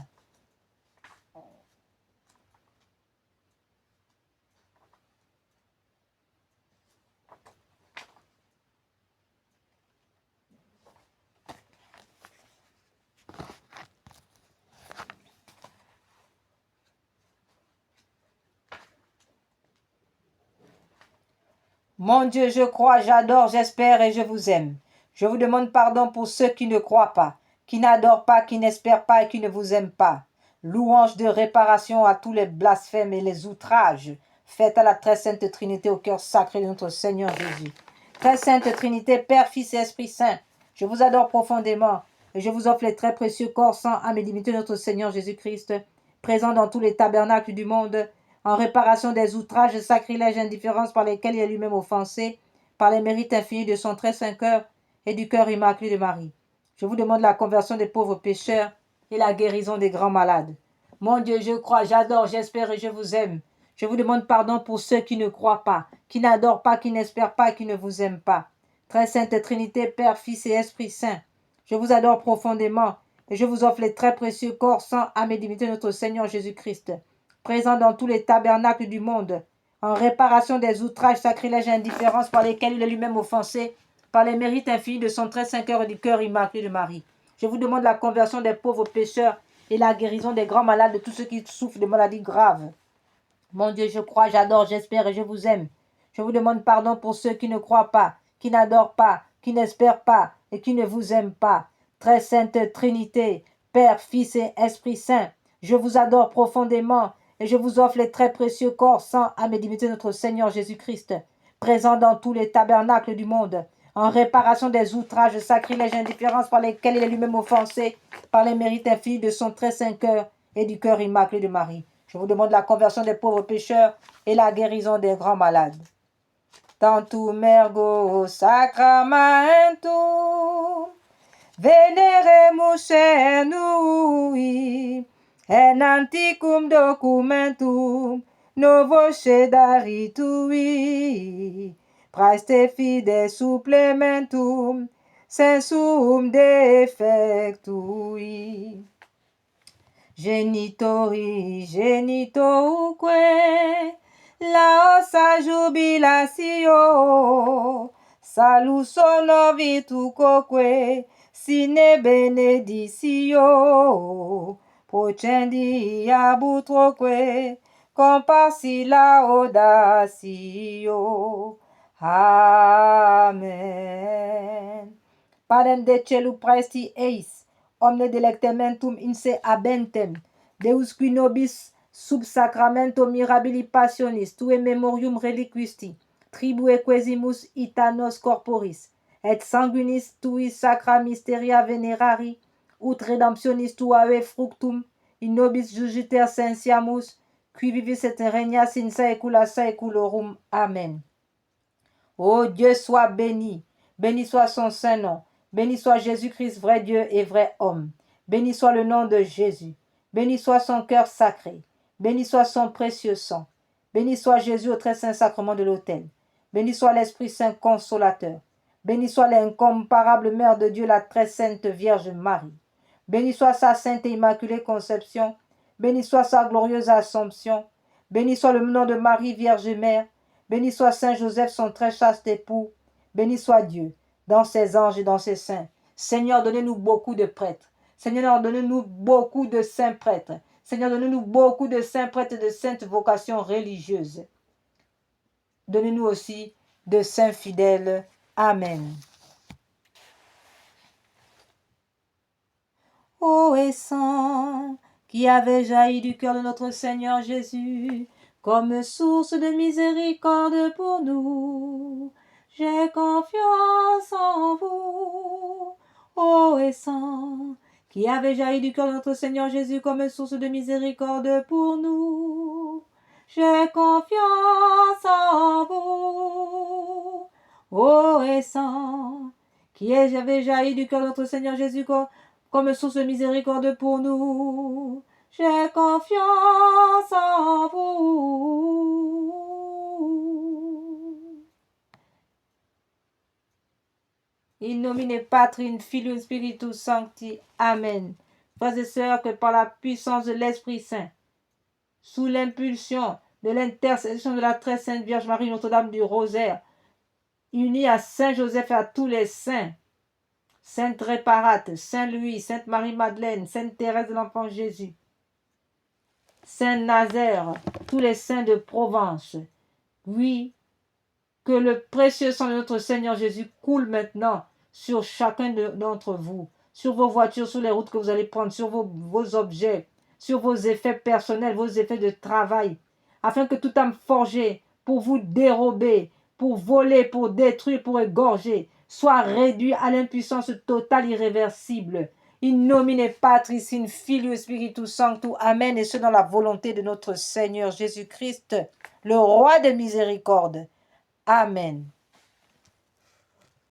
Mon Dieu, je crois, j'adore, j'espère et je vous aime. Je vous demande pardon pour ceux qui ne croient pas, qui n'adorent pas, qui n'espèrent pas et qui ne vous aiment pas. Louange de réparation à tous les blasphèmes et les outrages faits à la très sainte Trinité au cœur sacré de notre Seigneur Jésus. Très sainte Trinité, Père, Fils et Esprit Saint, je vous adore profondément et je vous offre les très précieux corps, sang, âme et divinité de notre Seigneur Jésus-Christ, présent dans tous les tabernacles du monde, en réparation des outrages, sacrilèges, indifférences par lesquels il est lui-même offensé, par les mérites infinis de son très saint cœur et du cœur immaculé de Marie. Je vous demande la conversion des pauvres pécheurs et la guérison des grands malades. Mon Dieu, je crois, j'adore, j'espère et je vous aime. Je vous demande pardon pour ceux qui ne croient pas, qui n'adorent pas, qui n'espèrent pas et qui ne vous aiment pas. Très sainte Trinité, Père, Fils et Esprit Saint, je vous adore profondément et je vous offre les très précieux corps, sang, âme et divinité de notre Seigneur Jésus-Christ, présent dans tous les tabernacles du monde, en réparation des outrages, sacrilèges et indifférences par lesquels il est lui-même offensé, par les mérites infinis de son très saint cœur et du cœur immaculé de Marie. Je vous demande la conversion des pauvres pécheurs et la guérison des grands malades, de tous ceux qui souffrent de maladies graves. Mon Dieu, je crois, j'adore, j'espère et je vous aime. Je vous demande pardon pour ceux qui ne croient pas, qui n'adorent pas, qui n'espèrent pas et qui ne vous aiment pas. Très sainte Trinité, Père, Fils et Esprit Saint, je vous adore profondément et je vous offre les très précieux corps, sang, âme et divinité de notre Seigneur Jésus-Christ, présent dans tous les tabernacles du monde, en réparation des outrages, sacrilèges et indifférences par lesquels il est lui-même offensé, par les mérites infinis de son très saint cœur et du cœur immaculé de Marie. Je vous demande la conversion des pauvres pécheurs et la guérison des grands malades. Tantum ergo sacramentum veneremus nous en antiquum documentum novo cedaritui praeste fide supplementum sensum defectui. Genitori, genitoque, laosa jubilatio, salus novitucoque, sine beneditio, procendi abutroque, compassi laudatio. Amen. Padem de celu praesti eis, omne delectamentum in se abentem, Deus qui nobis sub sacramento mirabili passionis, tue memorium reliquisti, tribue quesimus itanos corporis, et sanguinis tui sacra mysteria venerari, ut redemptionis tuae fructum, in nobis jugiter sensiamus, qui vivis et regnas in saecula saeculorum. Amen. Ô Dieu, soit béni, béni soit son saint nom, béni soit Jésus-Christ, vrai Dieu et vrai homme. Béni soit le nom de Jésus. Béni soit son cœur sacré. Béni soit son précieux sang. Béni soit Jésus au très saint sacrement de l'autel. Béni soit l'Esprit Saint consolateur. Béni soit l'incomparable Mère de Dieu, la très sainte Vierge Marie. Béni soit sa sainte et immaculée conception. Béni soit sa glorieuse Assomption. Béni soit le nom de Marie, Vierge Mère. Béni soit Saint Joseph, son très chaste époux. Béni soit Dieu, dans ses anges et dans ses saints. Seigneur, donnez-nous beaucoup de prêtres. Seigneur, donnez-nous beaucoup de saints prêtres. Seigneur, donnez-nous beaucoup de saints prêtres et de saintes vocations religieuses. Donnez-nous aussi de saints fidèles. Amen. Ô et sang qui avait jailli du cœur de notre Seigneur Jésus, comme source de miséricorde pour nous, j'ai confiance en vous. Ô et sang qui avait jailli du cœur de notre Seigneur Jésus, comme source de miséricorde pour nous, j'ai confiance en vous. Ô et sang qui avait jailli du cœur de notre Seigneur Jésus, comme source de miséricorde pour nous, j'ai confiance en vous. In nomine Patri, Filii, Spiritus Sancti. Amen. Frères et sœurs, que par la puissance de l'Esprit Saint, sous l'impulsion de l'intercession de la très sainte Vierge Marie, Notre-Dame du Rosaire, unie à Saint Joseph et à tous les saints, Sainte Réparate, Saint Louis, Sainte Marie-Madeleine, Sainte Thérèse de l'Enfant Jésus, Saint Nazaire, tous les saints de Provence. Oui, que le précieux sang de notre Seigneur Jésus coule maintenant sur chacun d'entre vous, sur vos voitures, sur les routes que vous allez prendre, sur vos objets, sur vos effets personnels, vos effets de travail, afin que toute âme forgée pour vous dérober, pour voler, pour détruire, pour égorger, soit réduit à l'impuissance totale irréversible. In nomine Patris, in Filio Spiritus Sanctus. Amen. Et ce dans la volonté de notre Seigneur Jésus-Christ, le roi de miséricorde. Amen.